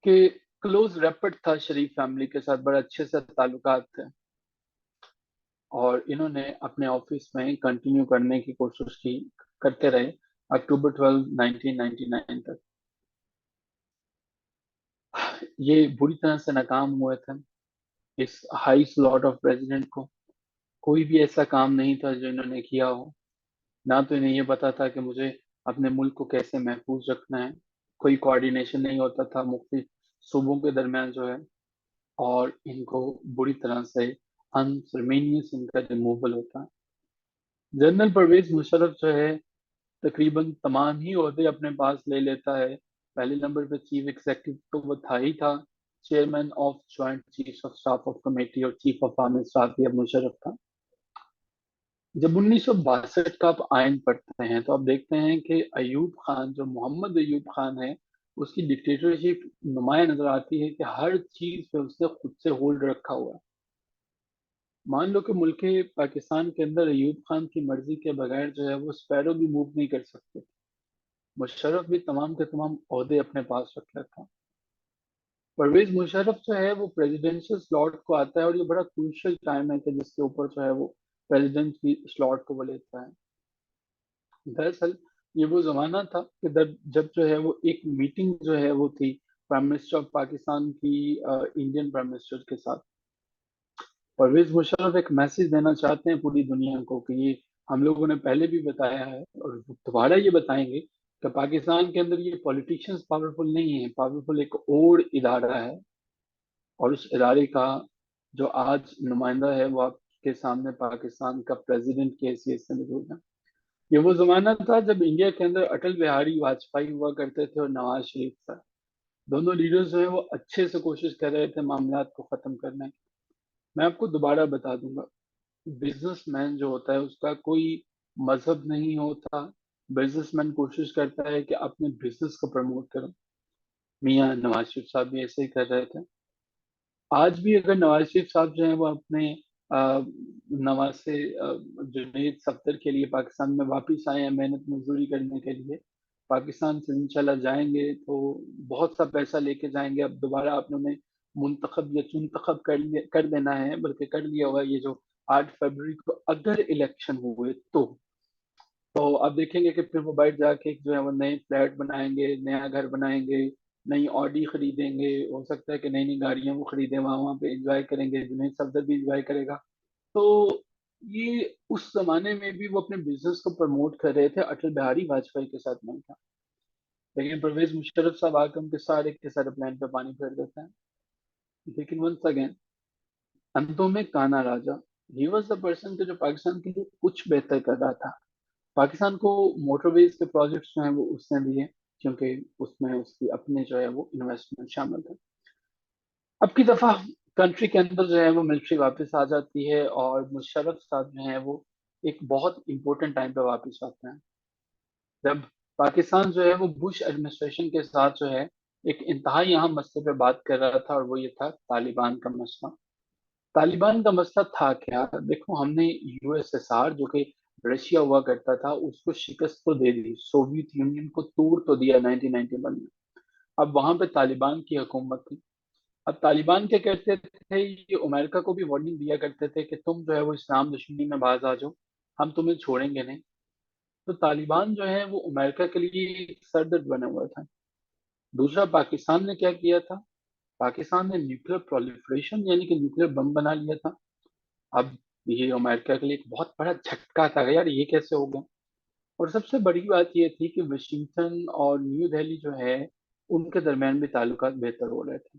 کہ کلوز ریپٹ تھا شریف فیملی کے ساتھ، بڑے اچھے سے تعلقات تھے، اور انہوں نے اپنے آفس میں کنٹینیو کرنے کی کوشش کی، کرتے رہے اکتوبر 12 1999 تک۔ یہ بری طرح سے ناکام ہوئے تھے اس ہائی سلاٹ آف پریزیڈنٹ کو۔ کوئی بھی ایسا کام نہیں تھا جو انہوں نے کیا ہو، نہ تو انہیں یہ پتا تھا کہ مجھے اپنے ملک کو کیسے محفوظ رکھنا ہے، کوئی کوآرڈینیشن نہیں ہوتا تھا مختلف صوبوں کے درمیان جو ہے، اور ان کو بری طرح سے انسرمینیس ان کا ریموول ہوتا ہے۔ جنرل پرویز مشرف جو ہے تقریباً تمام ہی عہدے اپنے پاس لے لیتا ہے۔ پہلے نمبر پہ چیف ایگزیکٹو تو وہ تھا ہی تھا، chairman of joint chief of staff of committee اور چیف آف آرمی اسٹاف بھی اب مشرف تھا۔ جب 1962 کا آپ آئین پڑھتے ہیں تو آپ دیکھتے ہیں کہ ایوب خان، جو محمد ایوب خان ہے، اس کی ڈکٹیٹرشپ نمایاں نظر آتی ہے کہ ہر چیز پہ اس نے خود سے ہولڈ رکھا ہوا ہے۔ مان لو کہ ملک پاکستان کے اندر ایوب خان کی مرضی کے بغیر جو ہے وہ اسپیرو بھی موو نہیں کر سکتے، مشرف بھی تمام کے تمام عہدے اپنے پاس رکھ رکھا۔ پرویز مشرف جو ہے وہ پریزیڈینشل سلاٹ کو آتا ہے، اور یہ بڑا کروشل ٹائم ہے کہ جس کے اوپر جو ہے وہ پریزیڈنٹ کی سلاٹ کو وہ لیتا ہے۔ دراصل یہ وہ زمانہ تھا کہ جب جو ہے وہ ایک میٹنگ جو ہے وہ تھی پرائم منسٹر آف پاکستان کی انڈین پرائم منسٹر کے ساتھ۔ پرویز مشرف ایک میسج دینا چاہتے ہیں پوری دنیا کو کہ یہ ہم لوگوں نے پہلے بھی بتایا ہے اور دوبارہ یہ بتائیں گے کہ پاکستان کے اندر یہ پولیٹیشینز پاورفل نہیں ہیں، پاورفل ایک اور ادارہ ہے، اور اس ادارے کا جو آج نمائندہ ہے وہ آپ کے سامنے پاکستان کا پریزیڈنٹ کی حیثیت سے موجود ہے۔ یہ وہ زمانہ تھا جب انڈیا کے اندر اٹل بہاری واجپئی ہوا کرتے تھے اور نواز شریف تھا۔ دونوں لیڈرز جو ہیں وہ اچھے سے کوشش کر رہے تھے معاملات کو ختم کرنے کی۔ میں آپ کو دوبارہ بتا دوں گا، بزنس مین جو ہوتا ہے اس کا کوئی مذہب نہیں ہوتا، بزنس مین کوشش کرتا ہے کہ اپنے بزنس کو پروموٹ کرے۔ میاں نواز شریف صاحب بھی ایسے ہی کر رہے تھے۔ آج بھی اگر نواز شریف صاحب جو ہیں وہ اپنے نواز سے جنید صفدر کے لیے پاکستان میں واپس آئے ہیں محنت مزدوری کرنے کے لیے، پاکستان سے انشاءاللہ جائیں گے تو بہت سا پیسہ لے کے جائیں گے۔ اب دوبارہ آپ نے منتخب یا چنتخب کر دینا ہے، بلکہ کر لیا ہوا یہ جو 8 فروری کو اگر الیکشن ہوئے تو آپ دیکھیں گے کہ پھر وہ بیٹھ جا کے جو ہے وہ نئے فلیٹ بنائیں گے، نیا گھر بنائیں گے، نئی آڈی خریدیں گے، ہو سکتا ہے کہ نئی نئی گاڑیاں وہ خریدیں، وہاں پہ انجوائے کریں گے، جنید صفدر بھی انجوائے کرے گا۔ تو یہ اس زمانے میں بھی وہ اپنے بزنس کو پروموٹ کر رہے تھے، اٹل بہاری واجپئی کے ساتھ نہیں تھا۔ لیکن پرویز مشرف صاحب آ کے ان کے سارے پلان پہ پانی پھیر دیتے ہیں۔ لیکن ونس اگین انتوں میں کانا راجا، ہی واز دا پرسن جو پاکستان کے لیے کچھ بہتر کر رہا تھا۔ پاکستان کو موٹر ویز کے پروجیکٹس جو ہیں وہ اس نے دیے کیونکہ اس میں اس کی اپنے جو ہے وہ انویسٹمنٹ شامل تھے۔ اب کی دفعہ کنٹری کے اندر جو ہے وہ ملٹری واپس آ جاتی ہے، اور مشرف صاحب جو ہیں وہ ایک بہت امپورٹنٹ ٹائم پہ واپس آتے ہیں، جب پاکستان جو ہے وہ بش ایڈمنسٹریشن کے ساتھ جو ہے ایک انتہائی اہم مسئلے پہ بات کر رہا تھا، اور وہ یہ تھا طالبان کا مسئلہ۔ طالبان کا مسئلہ تھا کیا؟ دیکھو، ہم نے یو ایس ایس آر جو کہ رشیا ہوا کرتا تھا اس کو شکست تو دے دی، سوویت یونین کو توڑ تو دیا 1991 میں۔ اب وہاں پہ طالبان کی حکومت تھی۔ اب طالبان کیا کرتے تھے، یہ امریکہ کو بھی وارننگ دیا کرتے تھے کہ تم جو ہے وہ اسلام دشمنی میں باز آ جاؤ، ہم تمہیں چھوڑیں گے نہیں۔ تو طالبان جو ہے وہ امریکہ کے لیے ایک سردرد بنا ہوا تھا۔ دوسرا، پاکستان نے کیا کیا تھا؟ پاکستان نے نیوکلیر پرولیفریشن یعنی کہ نیوکلیر بم بنا لیا تھا۔ اب یہ امریکہ کے لیے ایک بہت بڑا جھٹکا تھا، یار یہ کیسے ہو گیا؟ اور سب سے بڑی بات یہ تھی کہ واشنگٹن اور نیو دہلی جو ہے ان کے درمیان بھی تعلقات بہتر ہو رہے تھے۔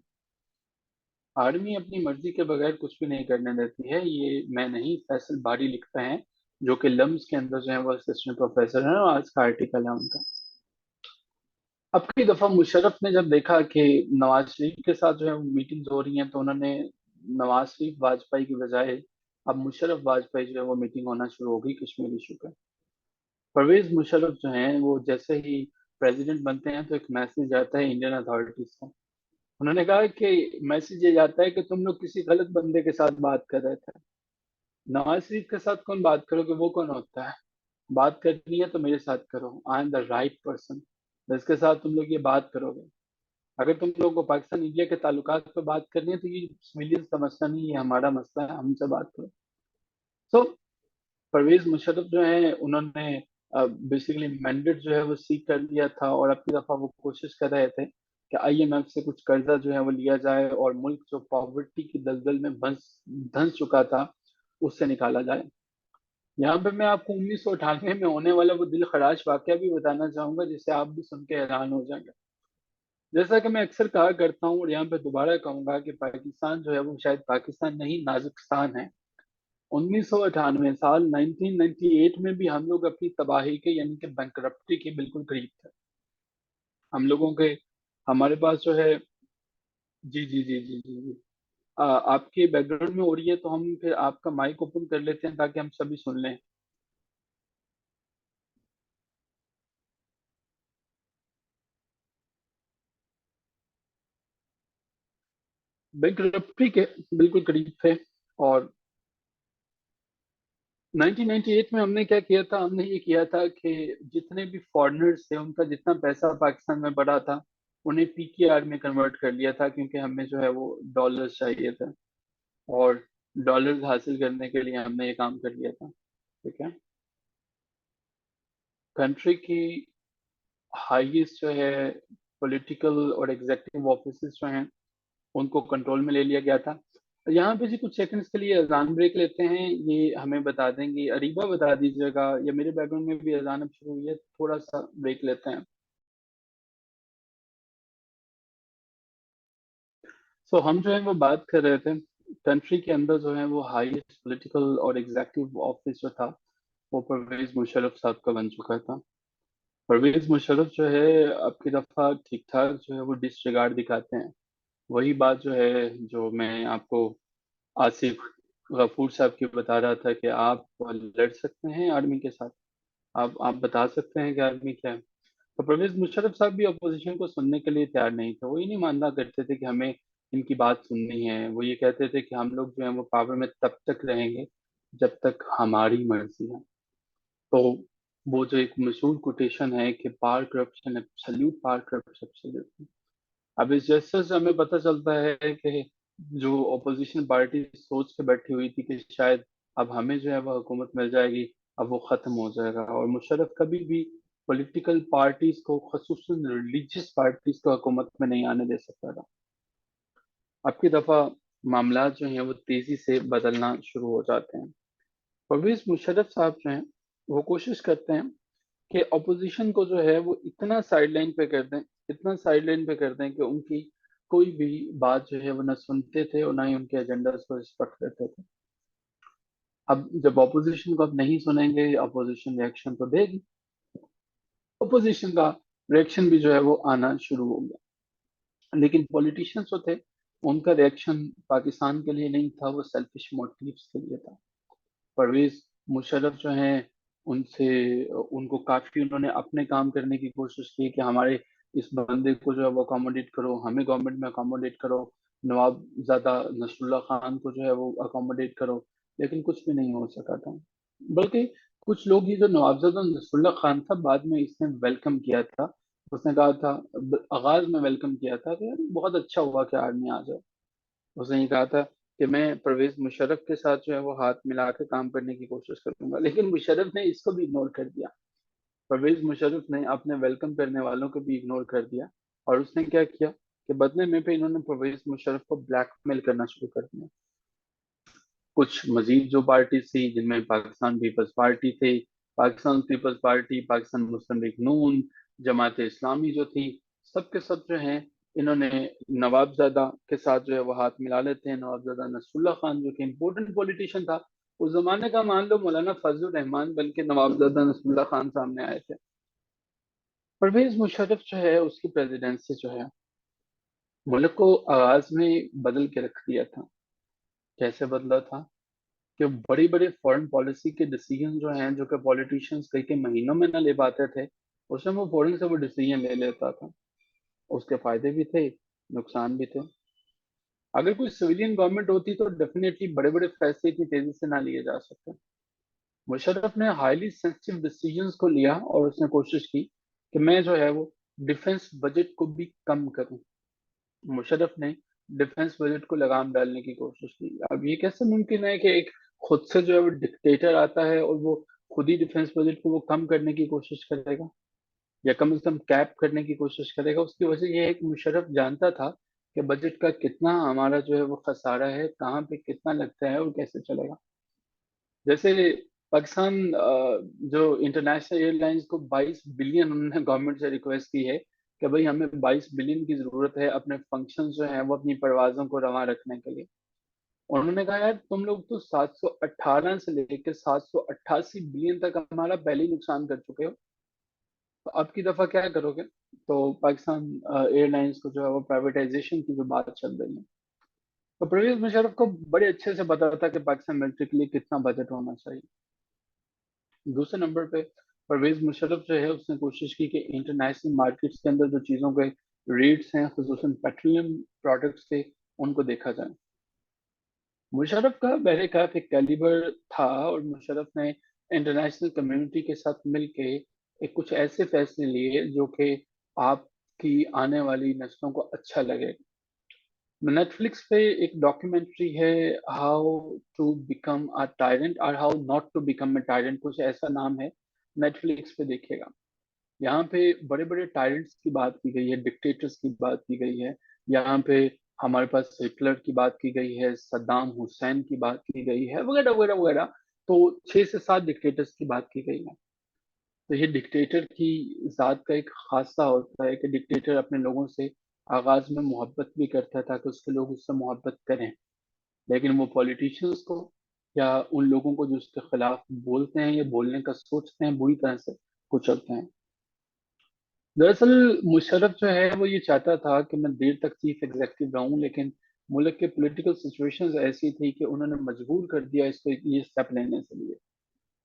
آرمی اپنی مرضی کے بغیر کچھ بھی نہیں کرنے دیتی ہے، یہ میں نہیں، فیصل باری لکھتا ہے، جو کہ لمز کے اندر جو ہے وہ اسسٹنٹ پروفیسر ہیں، اور آج کا آرٹیکل ہے ان کا۔ اب کی دفعہ مشرف نے جب دیکھا کہ نواز شریف کے ساتھ جو ہے میٹنگز ہو رہی ہیں، تو انہوں نے نواز شریف واجپئی کی بجائے اب مشرف واجپئی جو ہے وہ میٹنگ ہونا شروع ہوگی کشمیر ایشو پہ۔ پرویز مشرف جو ہیں وہ جیسے ہی پریزیڈنٹ بنتے ہیں تو ایک میسج آتا ہے انڈین اتھارٹیز کا۔ انہوں نے کہا کہ میسج یہ جاتا ہے کہ تم لوگ کسی غلط بندے کے ساتھ بات کر رہے تھے۔ نواز شریف کے ساتھ کون بات کرو گے؟ وہ کون ہوتا ہے؟ بات کرنی ہے تو میرے ساتھ کرو، I am the right person جس کے ساتھ تم لوگ یہ بات کرو گے۔ اگر تم لوگوں کو پاکستان انڈیا کے تعلقات پہ بات کرنی ہے تو یہ سویلینس کا مسئلہ نہیں ہے، ہمارا مسئلہ ہے، ہم سے بات کرو۔ سو پرویز مشرف جو ہیں انہوں نے بیسیکلی مینڈیٹ جو ہے وہ سیک کر لیا تھا، اور اب کی دفعہ وہ کوشش کر رہے تھے کہ آئی ایم ایف سے کچھ قرضہ جو ہے وہ لیا جائے اور ملک جو پاورٹی کی دلدل میں دھنس چکا تھا اس سے نکالا جائے۔ یہاں پہ میں آپ کو 1998 میں ہونے والا وہ دل خراش واقعہ بھی بتانا چاہوں گا جسے آپ بھی سن کے حیران ہو جائیں گے۔ جیسا کہ میں اکثر کہا کرتا ہوں اور یہاں پہ دوبارہ کہوں گا کہ پاکستان جو ہے وہ شاید پاکستان نہیں، نازکستان ہے۔ 1998 سال 1998 میں بھی ہم لوگ اپنی تباہی کے یعنی کہ بینکرپٹی کے بالکل قریب تھے۔ ہم لوگوں کے، ہمارے پاس جو ہے، جی جی جی جی جی جی آپ کے بیک گراؤنڈ میں ہو رہی ہے تو ہم پھر آپ کا مائک اوپن کر لیتے ہیں تاکہ ہم سبھی سن لیں۔ بینکرپٹی کے بالکل قریب تھے، اور 1998 میں ہم نے کیا کیا تھا؟ ہم نے یہ کیا تھا کہ جتنے بھی فارنرز تھے ان کا جتنا پیسہ پاکستان میں پڑا تھا انہیں پی کے آر میں کنورٹ کر لیا تھا، کیونکہ ہمیں جو ہے وہ ڈالرز چاہیے تھے، اور ڈالرز حاصل کرنے کے لیے ہم نے یہ کام کر لیا تھا۔ ٹھیک ہے، کنٹری کی ہائیسٹ جو ہے پولیٹیکل اور ایگزیکٹو آفیسز جو ہیں ان کو کنٹرول میں لے لیا گیا تھا۔ یہاں پہ جی کچھ سیکنڈز کے لیے اذان بریک لیتے ہیں، یہ ہمیں بتا دیں گی، اریبہ بتا دیجیے گا، یا میرے بیک گراؤنڈ میں بھی اذان اب شروع ہوئی ہے، تھوڑا سا بریک لیتے ہیں۔ سو ہم جو ہے وہ بات کر رہے تھے، کنٹری کے اندر جو ہے وہ ہائیسٹ پولیٹیکل اور ایگزیکٹو آفس جو تھا وہ پرویز مشرف صاحب کا بن چکا تھا۔ پرویز مشرف جو ہے اب کی دفعہ ٹھیک ٹھاک جو ہے وہ ڈس ریگارڈ دکھاتے ہیں۔ وہی بات جو ہے جو میں آپ کو آصف غفور صاحب کی بتا رہا تھا کہ آپ لڑ سکتے ہیں آرمی کے ساتھ، آپ بتا سکتے ہیں کہ آرمی کیا ہے۔ تو پرویز مشرف صاحب بھی اپوزیشن کو سننے کے لیے تیار نہیں تھے، وہ یہ نہیں ماننا کرتے تھے کہ ہمیں ان کی بات سننی ہے، وہ یہ کہتے تھے کہ ہم لوگ جو ہیں وہ پاور میں تب تک رہیں گے جب تک ہماری مرضی ہے۔ تو وہ جو ایک مشہور کوٹیشن ہے کہ power corruption absolute power corruption, اب اس جیسے سے ہمیں پتہ چلتا ہے کہ جو اپوزیشن پارٹی سوچ کے بیٹھی ہوئی تھی کہ شاید اب ہمیں جو ہے وہ حکومت مل جائے گی، اب وہ ختم ہو جائے گا، اور مشرف کبھی بھی پولیٹیکل پارٹیز کو، خصوصاً ریلیجیس پارٹیز کو حکومت میں نہیں آنے دے سکتا تھا۔ اب کی دفعہ معاملات جو ہیں وہ تیزی سے بدلنا شروع ہو جاتے ہیں۔ پرویز مشرف صاحب جو ہیں وہ کوشش کرتے ہیں کہ اپوزیشن کو جو ہے وہ اتنا سائیڈ لائن پہ کر دیں، اتنا سائیڈ لائن پہ کر دیں کہ ان کی کوئی بھی بات جو ہے وہ نہ سنتے تھے اور نہ ہی ان کے ایجنڈاز کو رسپیکٹ کرتے تھے۔ اب جب اپوزیشن کو اب نہیں سنیں گے، اپوزیشن ریئیکشن تو دے گی، اپوزیشن کا ریئیکشن بھی جو ہے وہ آنا شروع ہو گیا، لیکن پولیٹیشینز جو تھے ان کا ریئیکشن پاکستان کے لیے نہیں تھا، وہ سیلفش موٹیوز کے لیے تھا۔ پرویز مشرف جو ہیں ان سے، ان کو کافی انہوں نے اپنے کام کرنے کی کوشش کی کہ ہمارے اس بندے کو جو ہے وہ اکاموڈیٹ کرو، ہمیں گورنمنٹ میں اکاموڈیٹ کرو، نواب زادہ نصر اللہ خان کو جو ہے وہ اکاموڈیٹ کرو، لیکن کچھ بھی نہیں ہو سکا تھا۔ بلکہ کچھ لوگ، یہ جو نوابزادہ نصر اللہ خان تھا، بعد میں اس نے ویلکم کیا تھا، اس نے کہا تھا، آغاز میں ویلکم کیا تھا کہ بہت اچھا ہوا کہ آرمی آ جائے۔ اس نے یہ کہا تھا کہ میں پرویز مشرف کے ساتھ جو ہے وہ ہاتھ ملا کے کام کرنے کی کوشش کروں گا، لیکن مشرف نے اس کو بھی اگنور کر دیا۔ پرویز مشرف نے اپنے ویلکم کرنے والوں کو بھی اگنور کر دیا، اور اس نے کیا کیا کہ بدلے میں پہ انہوں نے پرویز مشرف کو بلیک میل کرنا شروع کر دیا۔ کچھ مزید جو پارٹیز تھی، جن میں پاکستان پیپلز پارٹی تھی، پاکستان پیپلز پارٹی، پاکستان مسلم لیگ نون، جماعت اسلامی جو تھی، سب کے سب جو ہیں انہوں نے نوابزادہ کے ساتھ جو ہے وہ ہاتھ ملا لیتے ہیں۔ نوابزادہ نصر اللہ خان جو کہ امپورٹنٹ پولیٹیشین تھا اس زمانے کا، مان لو مولانا فضل الرحمان بلکہ نوابزادہ نصر اللہ خان سامنے آئے تھے۔ پرویز مشرف جو ہے اس کی پریزیڈنسی جو ہے ملک کو آغاز میں بدل کے رکھ دیا تھا۔ کیسے بدلا تھا کہ بڑی بڑی فورن پالیسی کے ڈیسیجن جو ہیں، جو کہ پولیٹیشینز کئی کئی مہینوں میں نہ لے پاتے تھے، اس میں وہ فوراً سے وہ ڈیسیجن لے لیتا تھا۔ اس کے فائدے بھی تھے، نقصان بھی تھے۔ اگر کوئی سویلین گورنمنٹ ہوتی تو ڈیفینیٹلی بڑے بڑے فیصلے اتنی تیزی سے نہ لیے جا سکتے۔ مشرف نے ہائیلی سینسٹیو ڈیسیجنز کو لیا، اور اس نے کوشش کی کہ میں جو ہے وہ ڈیفنس بجٹ کو بھی کم کروں۔ مشرف نے ڈیفنس بجٹ کو لگام ڈالنے کی کوشش کی۔ اب یہ کیسے ممکن ہے کہ ایک خود سے جو ہے وہ ڈکٹیٹر آتا ہے اور وہ خود ہی ڈیفنس بجٹ کو وہ کم کرنے کی کوشش کرے گا، یا کم از کم کیپ کرنے کی کوشش کرے گا؟ اس کی وجہ یہ ہے کہ مشرف جانتا تھا کہ بجٹ کا کتنا ہمارا جو ہے وہ خسارہ ہے، کہاں پہ کتنا لگتا ہے اور کیسے چلے گا۔ جیسے پاکستان جو انٹرنیشنل ایئر لائنز کو 22 بلین انہوں نے گورنمنٹ سے ریکویسٹ کی ہے کہ بھئی ہمیں 22 بلین کی ضرورت ہے اپنے فنکشن جو ہیں وہ اپنی پروازوں کو رواں رکھنے کے لیے۔ انہوں نے کہا یار تم لوگ تو 718 سے لے کے 788 بلین تک ہمارا پہلے ہی نقصان کر چکے ہو، تو اب کی دفعہ کیا کرو گے؟ تو پاکستان ایئر لائنز کو جو ہے وہ پرائیویٹائزیشن کی جو بات چل رہی ہے، تو پرویز مشرف کو بڑے اچھے سے پتا تھا کہ پاکستان ملٹری کے لیے کتنا بجٹ ہونا چاہیے۔ دوسرے نمبر پہ پرویز مشرف جو ہے اس نے کوشش کی کہ انٹرنیشنل مارکیٹس کے اندر جو چیزوں کے ریٹس ہیں، خصوصاً پیٹرولیم پروڈکٹس کے، ان کو دیکھا جائے۔ مشرف کا بہرکیف ایک کیلیبر تھا، اور مشرف نے انٹرنیشنل کمیونٹی کے ساتھ مل کے ایک کچھ ایسے فیصلے لیے جو کہ آپ کی آنے والی نسلوں کو اچھا لگے۔ نیٹ فلکس پہ ایک ڈاکیومنٹری ہے، how to become a tyrant اور how not to become a tyrant, کچھ ایسا نام ہے، نیٹ فلکس پہ دیکھیے گا۔ یہاں پہ بڑے بڑے ٹائرنٹس کی بات کی گئی ہے، ڈکٹیٹرز کی بات کی گئی ہے۔ یہاں پہ ہمارے پاس ہٹلر کی بات کی گئی ہے، صدام حسین کی بات کی گئی ہے، وغیرہ وغیرہ وغیرہ۔ تو 6 سے 7 ڈکٹیٹرز کی بات کی گئی ہے۔ تو یہ ڈکٹیٹر کی ذات کا ایک خاصہ ہوتا ہے کہ ڈکٹیٹر اپنے لوگوں سے آغاز میں محبت بھی کرتا تھا کہ اس کے لوگ اس سے محبت کریں، لیکن وہ پولیٹیشینز کو یا ان لوگوں کو جو اس کے خلاف بولتے ہیں یا بولنے کا سوچتے ہیں، بری طرح سے کچلتے ہیں۔ دراصل مشرف جو ہے وہ یہ چاہتا تھا کہ میں دیر تک چیف ایگزیکٹو رہوں، لیکن ملک کے پولیٹیکل سچویشنز ایسی تھی کہ انہوں نے مجبور کر دیا اس کو یہ اسٹیپ لینے کے لیے۔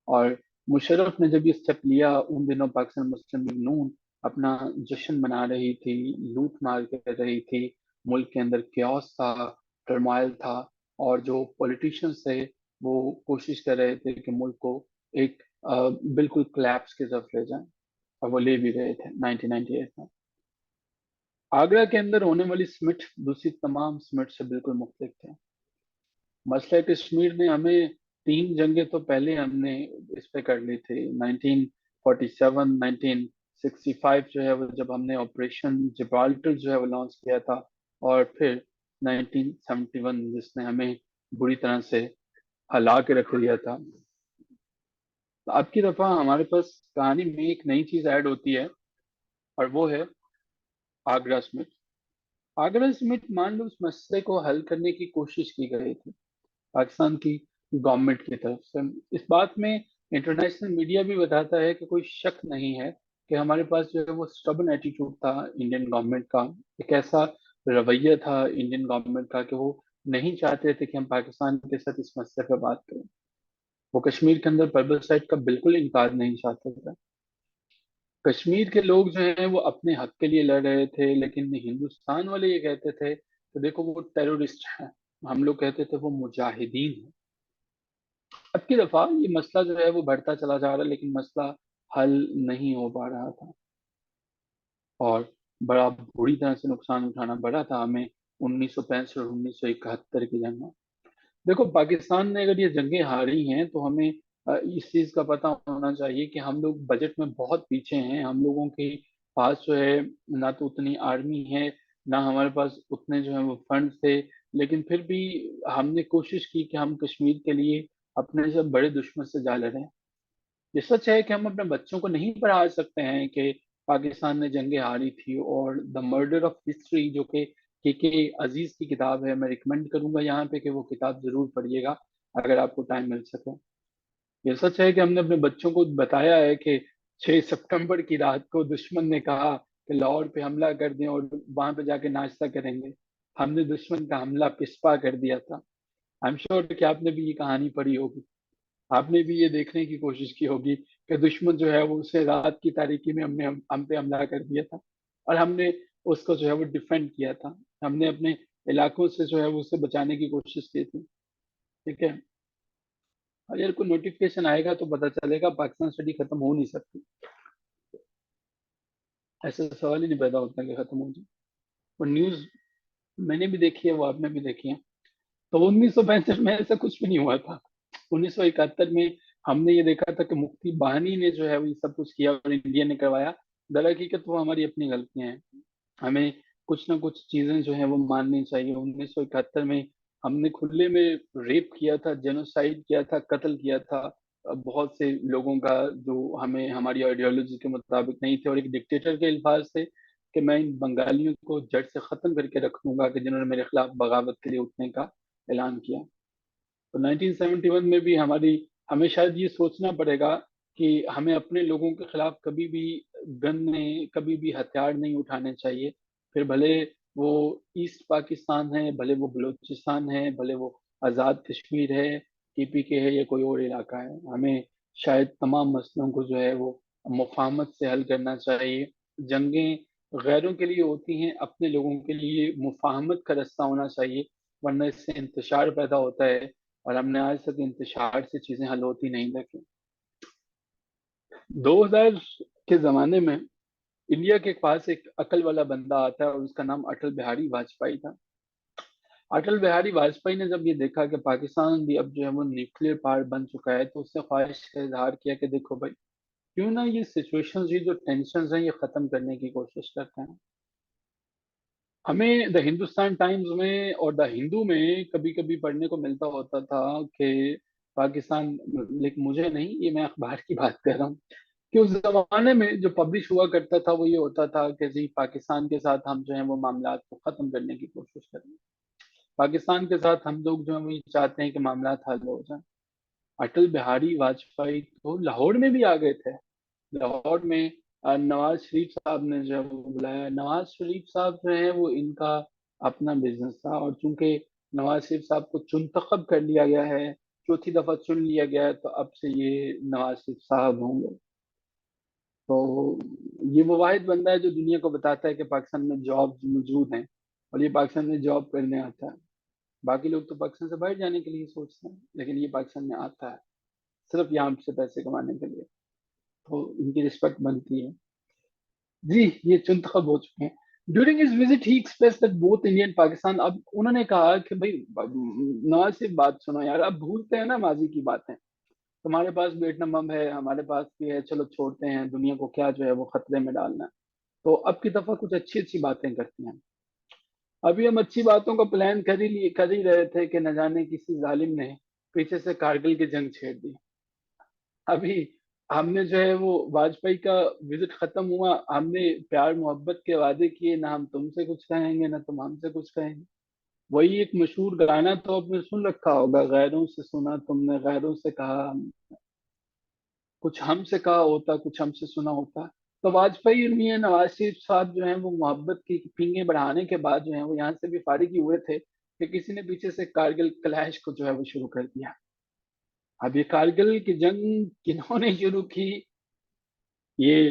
اور مشرف نے جب یہ اسٹیپ لیا، ان دنوں پاکستان مسلم لیگ نون اپنا جشن منا رہی تھی، لوٹ مار کر رہی تھی، ملک کے اندر کیوس تھا، ٹرمائل تھا، اور جو پولیٹیشینز تھے وہ کوشش کر رہے تھے کہ ملک کو ایک بالکل کلیپس کی طرف لے جائیں، اور وہ لے بھی رہے تھے 1998 میں۔ آگرہ کے اندر ہونے والی سمٹ دوسری تمام سمٹ سے بالکل مختلف تھے۔ مسئلہ کشمیر نے ہمیں 3 جنگیں تو پہلے ہم نے اس پہ کر لی تھی، 1947 1965 جو ہے وہ جب ہم نے آپریشن جبرالٹر جو ہے وہ لانچ کیا تھا، اور پھر 1971 جس نے ہمیں بری طرح سے ہلا کے رکھ دیا تھا۔ تو اب کی دفعہ ہمارے پاس کہانی میں ایک نئی چیز ایڈ ہوتی ہے، اور وہ ہے آگرہ سمٹ۔ آگرہ سمٹ مان لو اس مسئلے کو حل کرنے کی کوشش کی گئی تھی پاکستان کی گورنمنٹ کی طرف سے۔ اس بات میں انٹرنیشنل میڈیا بھی بتاتا ہے کہ کوئی شک نہیں ہے کہ ہمارے پاس جو ہے وہ سٹبن ایٹیٹیوڈ تھا انڈین گورنمنٹ کا، ایک ایسا رویہ تھا انڈین گورنمنٹ کا کہ وہ نہیں چاہتے تھے کہ ہم پاکستان کے ساتھ اس مسئلے پہ بات کریں۔ وہ کشمیر کے اندر پربل سائٹ کا بالکل انکار نہیں چاہتے تھے۔ کشمیر کے لوگ جو ہیں وہ اپنے حق کے لیے لڑ رہے تھے، لیکن ہندوستان والے یہ کہتے تھے کہ دیکھو وہ ٹیرورسٹ ہیں، ہم لوگ کہتے تھے وہ مجاہدین ہیں۔ اب کی دفعہ یہ مسئلہ جو ہے وہ بڑھتا چلا جا رہا ہے، لیکن مسئلہ حل نہیں ہو پا رہا تھا، اور بڑا بری طرح سے نقصان اٹھانا پڑا تھا ہمیں 1965 اور 1971 کی جنگ میں۔ دیکھو پاکستان نے اگر یہ جنگیں ہاری ہیں تو ہمیں اس چیز کا پتہ ہونا چاہیے کہ ہم لوگ بجٹ میں بہت پیچھے ہیں، ہم لوگوں کے پاس جو ہے نہ تو اتنی آرمی ہے، نہ ہمارے پاس اتنے جو ہیں وہ فنڈ تھے، لیکن پھر بھی ہم نے کوشش کی کہ ہم کشمیر کے لیے اپنے سے بڑے دشمن سے جا لڑیں۔ یہ سچ ہے کہ ہم اپنے بچوں کو نہیں پڑھا سکتے ہیں کہ پاکستان نے جنگیں ہاری تھی، اور دا مرڈر آف ہسٹری جو کہ کے عزیز کی کتاب ہے، میں ریکمینڈ کروں گا یہاں پہ کہ وہ کتاب ضرور پڑھیے گا اگر آپ کو ٹائم مل سکے۔ یہ سچ ہے کہ ہم نے اپنے بچوں کو بتایا ہے کہ 6 ستمبر کی رات کو دشمن نے کہا کہ لاہور پہ حملہ کر دیں اور وہاں پہ جا کے ناشتہ کریں گے، ہم نے دشمن کا حملہ پسپا کر دیا تھا۔ آئی ایم شیور کہ آپ نے بھی یہ کہانی پڑھی ہوگی، آپ نے بھی یہ دیکھنے کی کوشش کی ہوگی کہ دشمن جو ہے وہ اسے رات کی تاریکی میں ہم پہ حملہ کر دیا تھا، اور ہم نے اس کو جو ہے وہ ڈیفینڈ کیا تھا، ہم نے اپنے علاقوں سے جو ہے وہ اسے بچانے کی کوشش کی تھی۔ ٹھیک ہے، اگر کوئی نوٹیفکیشن آئے گا تو پتہ چلے گا، پاکستان اسٹڈی ختم ہو نہیں سکتی، ایسا سوال ہی نہیں پیدا ہوتا کہ ختم ہو جائے۔ اور نیوز میں نے بھی دیکھی ہے، وہ آپ نے بھی دیکھی ہے، تو 1965 میں ایسا کچھ بھی نہیں ہوا تھا۔ 1971 میں ہم نے یہ دیکھا تھا کہ مفتی بانی نے جو ہے وہ یہ سب کچھ کیا اور انڈیا نے کروایا، در حقیقت وہ ہماری اپنی غلطیاں ہیں، ہمیں کچھ نہ کچھ چیزیں جو ہیں وہ ماننی چاہیے۔ 1971 میں ہم نے کھلے میں ریپ کیا تھا، جینوسائیڈ کیا تھا، قتل کیا تھا بہت سے لوگوں کا جو ہمیں ہماری آئیڈیالوجی کے مطابق نہیں تھے، اور ایک ڈکٹیٹر کے الفاظ تھے کہ میں ان بنگالیوں کو جڑ سے ختم کر کے رکھ دوں گا کہ جنہوں نے میرے خلاف بغاوت کے لیے اٹھنے کا اعلان کیا۔ تو 1971 میں بھی ہمیں شاید یہ سوچنا پڑے گا کہ ہمیں اپنے لوگوں کے خلاف کبھی بھی گن نہیں، کبھی بھی ہتھیار نہیں اٹھانے چاہیے، پھر بھلے وہ ایسٹ پاکستان ہے، بھلے وہ بلوچستان ہے، بھلے وہ آزاد کشمیر ہے، ٹی پی کے ہے، یا کوئی اور علاقہ ہے، ہمیں شاید تمام مسئلوں کو جو ہے وہ مفاہمت سے حل کرنا چاہیے۔ جنگیں غیروں کے لیے ہوتی ہیں، اپنے لوگوں کے لیے مفاہمت کا رستہ ہونا چاہیے، ورنہ اس سے انتشار پیدا ہوتا ہے، اور ہم نے آج تک انتشار سے چیزیں حل ہوتی نہیں دیکھی۔ 2000 کے زمانے میں انڈیا کے پاس ایک عقل والا بندہ آتا ہے، اور اس کا نام اٹل بہاری واجپئی تھا۔ اٹل بہاری واجپئی نے جب یہ دیکھا کہ پاکستان بھی اب جو ہے وہ نیوکلیر پاور بن چکا ہے، تو اس نے خواہش کا اظہار کیا کہ دیکھو بھائی، کیوں نہ یہ سچویشنز، یہ جو ٹینشنز ہیں، یہ ختم کرنے کی کوشش کرتے ہیں۔ ہمیں دا ہندوستان ٹائمز میں اور دا ہندو میں کبھی کبھی پڑھنے کو ملتا ہوتا تھا کہ پاکستان، لیکن مجھے نہیں، یہ میں اخبار کی بات کر رہا ہوں، کہ اس زمانے میں جو پبلش ہوا کرتا تھا وہ یہ ہوتا تھا کہ جی پاکستان کے ساتھ ہم جو ہیں وہ معاملات کو ختم کرنے کی کوشش کریں، پاکستان کے ساتھ ہم لوگ جو ہیں وہ یہ چاہتے ہیں کہ معاملات حل ہو جائیں۔ اٹل بہاری واجپئی تو لاہور میں بھی آ گئے تھے، لاہور میں نواز شریف صاحب نے جو ہے وہ بلایا۔ نواز شریف صاحب جو ہیں وہ ان کا اپنا بزنس تھا، اور چونکہ نواز شریف صاحب کو چنتخب کر لیا گیا ہے، چوتھی دفعہ چن لیا گیا ہے، تو اب سے یہ نواز شریف صاحب ہوں گے۔ تو یہ وہ واحد بندہ ہے جو دنیا کو بتاتا ہے کہ پاکستان میں جاب موجود ہیں، اور یہ پاکستان میں جاب کرنے آتا ہے۔ باقی لوگ تو پاکستان سے باہر جانے کے لیے سوچتے ہیں، لیکن یہ پاکستان میں آتا ہے صرف یہاں سے پیسے کمانے کے لیے، تو ان کی رسپیکٹ بنتی ہے۔ جی یہ چنتخب ہو چکے ہیں۔ During his visit he expressed that both India and Pakistan, اب انہوں نے کہا کہ بھائی نواز سے بات سنو یار، اب بھولتے ہیں نا ماضی کی باتیں، تمہارے پاس ویٹنام بم ہے، ہمارے پاس بھی ہے، چلو چھوڑتے ہیں، دنیا کو کیا جو ہے وہ خطرے میں ڈالنا ہے، تو اب کی دفعہ کچھ اچھی اچھی باتیں کرتی ہیں۔ ابھی ہم اچھی باتوں کا پلان کر ہی رہے تھے کہ نہ جانے کسی ظالم نے پیچھے سے کارگل کی جنگ چھیڑ دی۔ ابھی ہم نے جو ہے وہ واجپئی کا وزٹ ختم ہوا، ہم نے پیار محبت کے وعدے کیے، نہ ہم تم سے کچھ کہیں گے نہ تم ہم سے کچھ کہیں گے۔ وہی ایک مشہور گانا تو آپ نے سن رکھا ہوگا، غیروں سے سنا تم نے، غیروں سے کہا، کچھ ہم سے کہا ہوتا، کچھ ہم سے سنا ہوتا۔ تو واجپئی اور میاں نواز شریف صاحب جو ہیں وہ محبت کی پینگیں بڑھانے کے بعد جو ہیں وہ یہاں سے بھی فارغ ہی ہوئے تھے کہ کسی نے پیچھے سے کارگل کلیش کو جو ہے وہ شروع کر دیا۔ اب یہ کارگل کی جنگ کنہوں نے شروع کی، یہ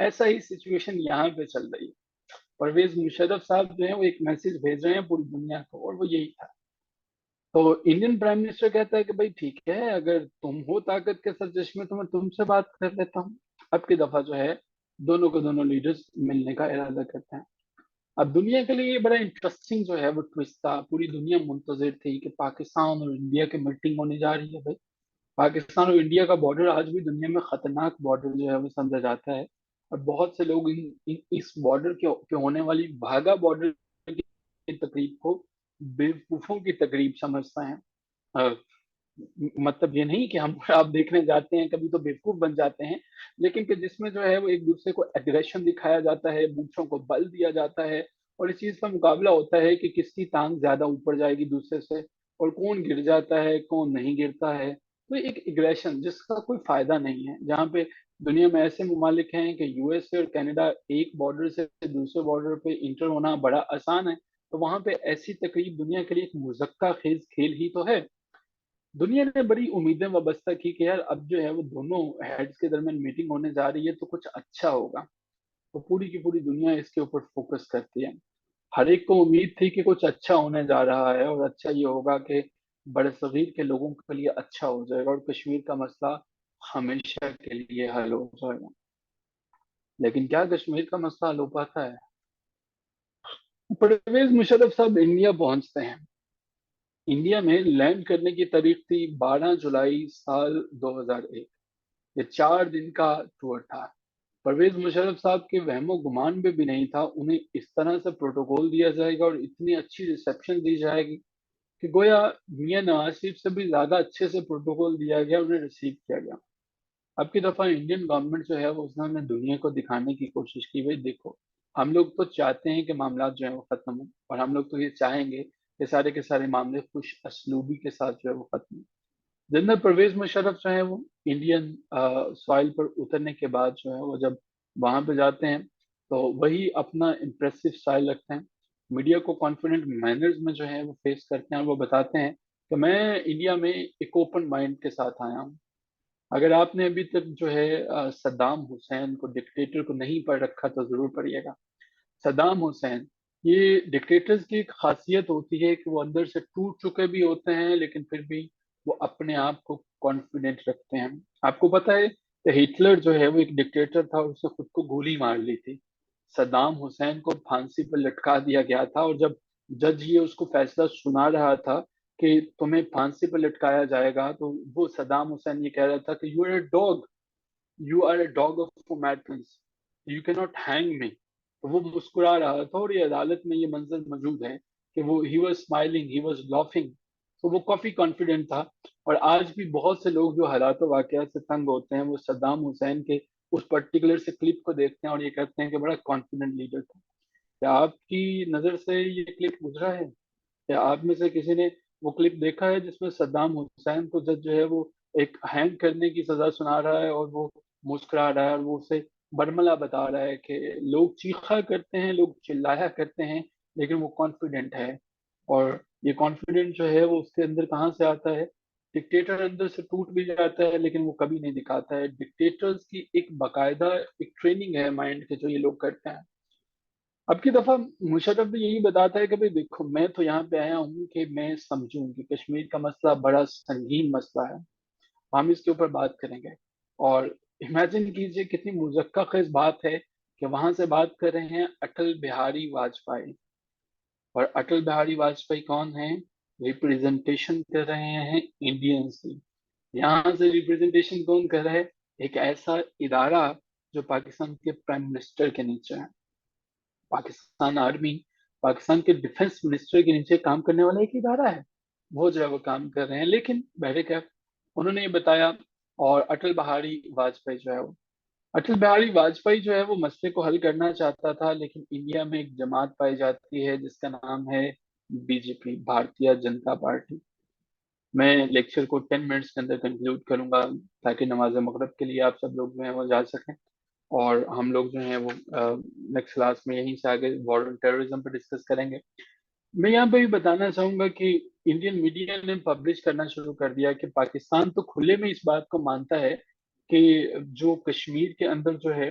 ایسا ہی سچویشن یہاں پہ چل رہی ہے. پرویز مشرف صاحب جو ہیں وہ ایک میسج بھیج رہے ہیں پوری دنیا کو، اور وہ یہی تھا. تو انڈین پرائم منسٹر کہتا ہے کہ بھائی ٹھیک ہے، اگر تم ہو طاقت کے سر چشمے تو میں تم سے بات کر لیتا ہوں. اب کی دفعہ جو ہے دونوں کو دونوں لیڈرز ملنے کا ارادہ کرتے ہیں. اب دنیا کے لیے یہ بڑا انٹرسٹنگ جو ہے وہ ٹوسٹ تھا. پوری دنیا منتظر تھی کہ پاکستان اور انڈیا کی میٹنگ ہونے جا رہی ہے. بھائی پاکستان اور انڈیا کا بارڈر آج بھی دنیا میں خطرناک بارڈر جو ہے وہ سمجھا جاتا ہے، اور بہت سے لوگ اس بارڈر کے ہونے والی بھاگا بارڈر کی تقریب کو بیوقوفوں کی تقریب سمجھتے ہیں. مطلب یہ نہیں کہ ہم آپ دیکھنے جاتے ہیں کبھی تو بیوقوف بن جاتے ہیں، لیکن کہ جس میں جو ہے وہ ایک دوسرے کو ایگریشن دکھایا جاتا ہے، بوچھوں کو بل دیا جاتا ہے، اور اس چیز کا مقابلہ ہوتا ہے کہ کس کی ٹانگ زیادہ اوپر جائے گی دوسرے سے، اور کون گر جاتا ہے کون نہیں گرتا ہے. تو ایک ایگریشن جس کا کوئی فائدہ نہیں ہے، جہاں پہ دنیا میں ایسے ممالک ہیں کہ یو ایس اے اور کینیڈا ایک بارڈر سے دوسرے بارڈر پہ انٹر ہونا بڑا آسان ہے، تو وہاں پہ ایسی تقریب دنیا کے لیے ایک مذکر خیز کھیل ہی تو ہے. دنیا نے بڑی امیدیں وابستہ کی کہ یار اب جو ہے وہ دونوں ہیڈز کے درمیان میٹنگ ہونے جا رہی ہے تو کچھ اچھا ہوگا. تو پوری کی پوری دنیا اس کے اوپر فوکس کرتی ہے. ہر ایک کو امید تھی کہ کچھ اچھا ہونے جا رہا ہے، اور اچھا یہ ہوگا کہ بڑے صغیر کے لوگوں کے لیے اچھا ہو جائے گا اور کشمیر کا مسئلہ ہمیشہ کے لیے حل ہو جائے گا. لیکن کیا کشمیر کا مسئلہ حل ہو پاتا ہے؟ پرویز مشرف صاحب انڈیا پہنچتے ہیں. انڈیا میں لینڈ کرنے کی تاریخ تھی 12 جولائی سال 2001. یہ 4 دن کا ٹور تھا. پرویز مشرف صاحب کے وہم و گمان میں بھی نہیں تھا انہیں اس طرح سے پروٹوکول دیا جائے گا اور اتنی اچھی ریسیپشن دی جائے گی کہ گویا میاں نواز شریف سے بھی زیادہ اچھے سے پروٹوکول دیا گیا، انہیں ریسیو کیا گیا. اب کی دفعہ انڈین گورنمنٹ جو ہے وہ اس نے دنیا کو دکھانے کی کوشش کی، بھائی دیکھو ہم لوگ تو چاہتے ہیں کہ معاملات جو ہیں وہ ختم ہوں، اور ہم لوگ تو یہ چاہیں گے کہ سارے کے سارے معاملے خوش اسلوبی کے ساتھ جو ہے وہ ختم ہوں. جنرل پرویز مشرف جو ہے وہ انڈین سوائل پر اترنے کے بعد جو ہے وہ جب وہاں پہ جاتے ہیں تو وہی اپنا امپریسو سٹائل رکھتے ہیں، میڈیا کو کانفیڈنٹ مینرز میں جو ہے وہ فیس کرتے ہیں، اور وہ بتاتے ہیں کہ میں انڈیا میں ایک اوپن مائنڈ کے ساتھ آیا ہوں. اگر آپ نے ابھی تک جو ہے صدام حسین کو ڈکٹیٹر کو نہیں پڑھ رکھا تو ضرور پڑھیے گا. صدام حسین، یہ ڈکٹیٹرز کی ایک خاصیت ہوتی ہے کہ وہ اندر سے ٹوٹ چکے بھی ہوتے ہیں لیکن پھر بھی وہ اپنے آپ کو کانفیڈنٹ رکھتے ہیں. آپ کو پتا ہے کہ ہٹلر جو ہے وہ ایک ڈکٹیٹر تھا اور اس نے خود کو گولی مار لی تھی. صدام حسین کو پھانسی پر لٹکا دیا گیا تھا، اور جب جج یہ اس کو فیصلہ سنا رہا تھا کہ تمہیں پھانسی پر لٹکایا جائے گا تو وہ صدام حسین یہ کہہ رہا تھا کہ you are a dog, you are a dog of mittens, you cannot hang me. تو وہ مسکرا رہا تھا، اور یہ عدالت میں یہ منظر موجود ہے کہ وہ he was smiling, he was laughing. تو وہ کافی کانفیڈنٹ تھا. اور آج بھی بہت سے لوگ جو حالات و واقعات سے تنگ ہوتے ہیں وہ صدام حسین کے اس پرٹیکولر سے کلپ کو دیکھتے ہیں اور یہ کہتے ہیں کہ بڑا کانفیڈنٹ لیڈر تھا. کیا آپ کی نظر سے یہ کلپ گزرا ہے؟ کیا آپ میں سے کسی نے وہ کلپ دیکھا ہے جس میں صدام حسین کو جج جو ہے وہ ایک ہینگ کرنے کی سزا سنا رہا ہے اور وہ مسکرا رہا ہے، اور وہ اسے برملا بتا رہا ہے کہ لوگ چیخا کرتے ہیں، لوگ چلایا کرتے ہیں، لیکن وہ کانفیڈنٹ ہے. اور یہ کانفیڈنٹ جو ہے وہ اس کے اندر کہاں سے آتا ہے؟ ڈکٹیٹر اندر سے ٹوٹ بھی جاتا ہے لیکن وہ کبھی نہیں دکھاتا ہے. ڈکٹیٹرز کی ایک باقاعدہ ایک ٹریننگ ہے مائنڈ کے جو یہ لوگ کرتے ہیں. اب کی دفعہ مشرف بھی یہی بتاتا ہے کہ بھائی دیکھو میں تو یہاں پہ آیا ہوں کہ میں سمجھوں کہ کشمیر کا مسئلہ بڑا سنگین مسئلہ ہے، ہم اس کے اوپر بات کریں گے. اور امیجن کیجئے کتنی مذکر خیز بات ہے کہ وہاں سے بات کر رہے ہیں اٹل بہاری واجپئی. اور اٹل بہاری واجپئی کون ہیں؟ ریپریزنٹیشن کر رہے ہیں انڈینز کی. یہاں سے ریپریزنٹیشن کون کر رہا ہے؟ ایک ایسا ادارہ جو پاکستان کے پرائم منسٹر کے نیچے ہے. پاکستان آرمی، پاکستان کے ڈیفنس منسٹر کے نیچے کام کرنے والا ایک ادارہ ہے، وہ جو ہے وہ کام کر رہے ہیں. لیکن بہرکیف انہوں نے یہ بتایا. اور اٹل بہاری واجپئی جو ہے وہ اٹل بہاری واجپئی جو ہے وہ مسئلے کو حل کرنا چاہتا تھا، لیکن انڈیا میں ایک جماعت پائی جاتی ہے جس کا نام ہے بی جے پی، بھارتیہ جنتا پارٹی. میں لیکچر کو 10 منٹس کے اندر کنکلوڈ کروں گا تاکہ نماز مغرب کے لیے آپ سب لوگ جو ہیں وہ جا سکیں، اور ہم لوگ جو ہیں وہ نیکسٹ کلاس میں یہیں سے آگے وار آن ٹیررزم پہ ڈسکس کریں گے. میں یہاں پہ بھی بتانا چاہوں گا کہ انڈین میڈیا نے پبلش کرنا شروع کر دیا کہ پاکستان تو کھلے میں اس بات کو مانتا ہے کہ جو کشمیر کے اندر جو ہے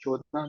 14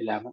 11।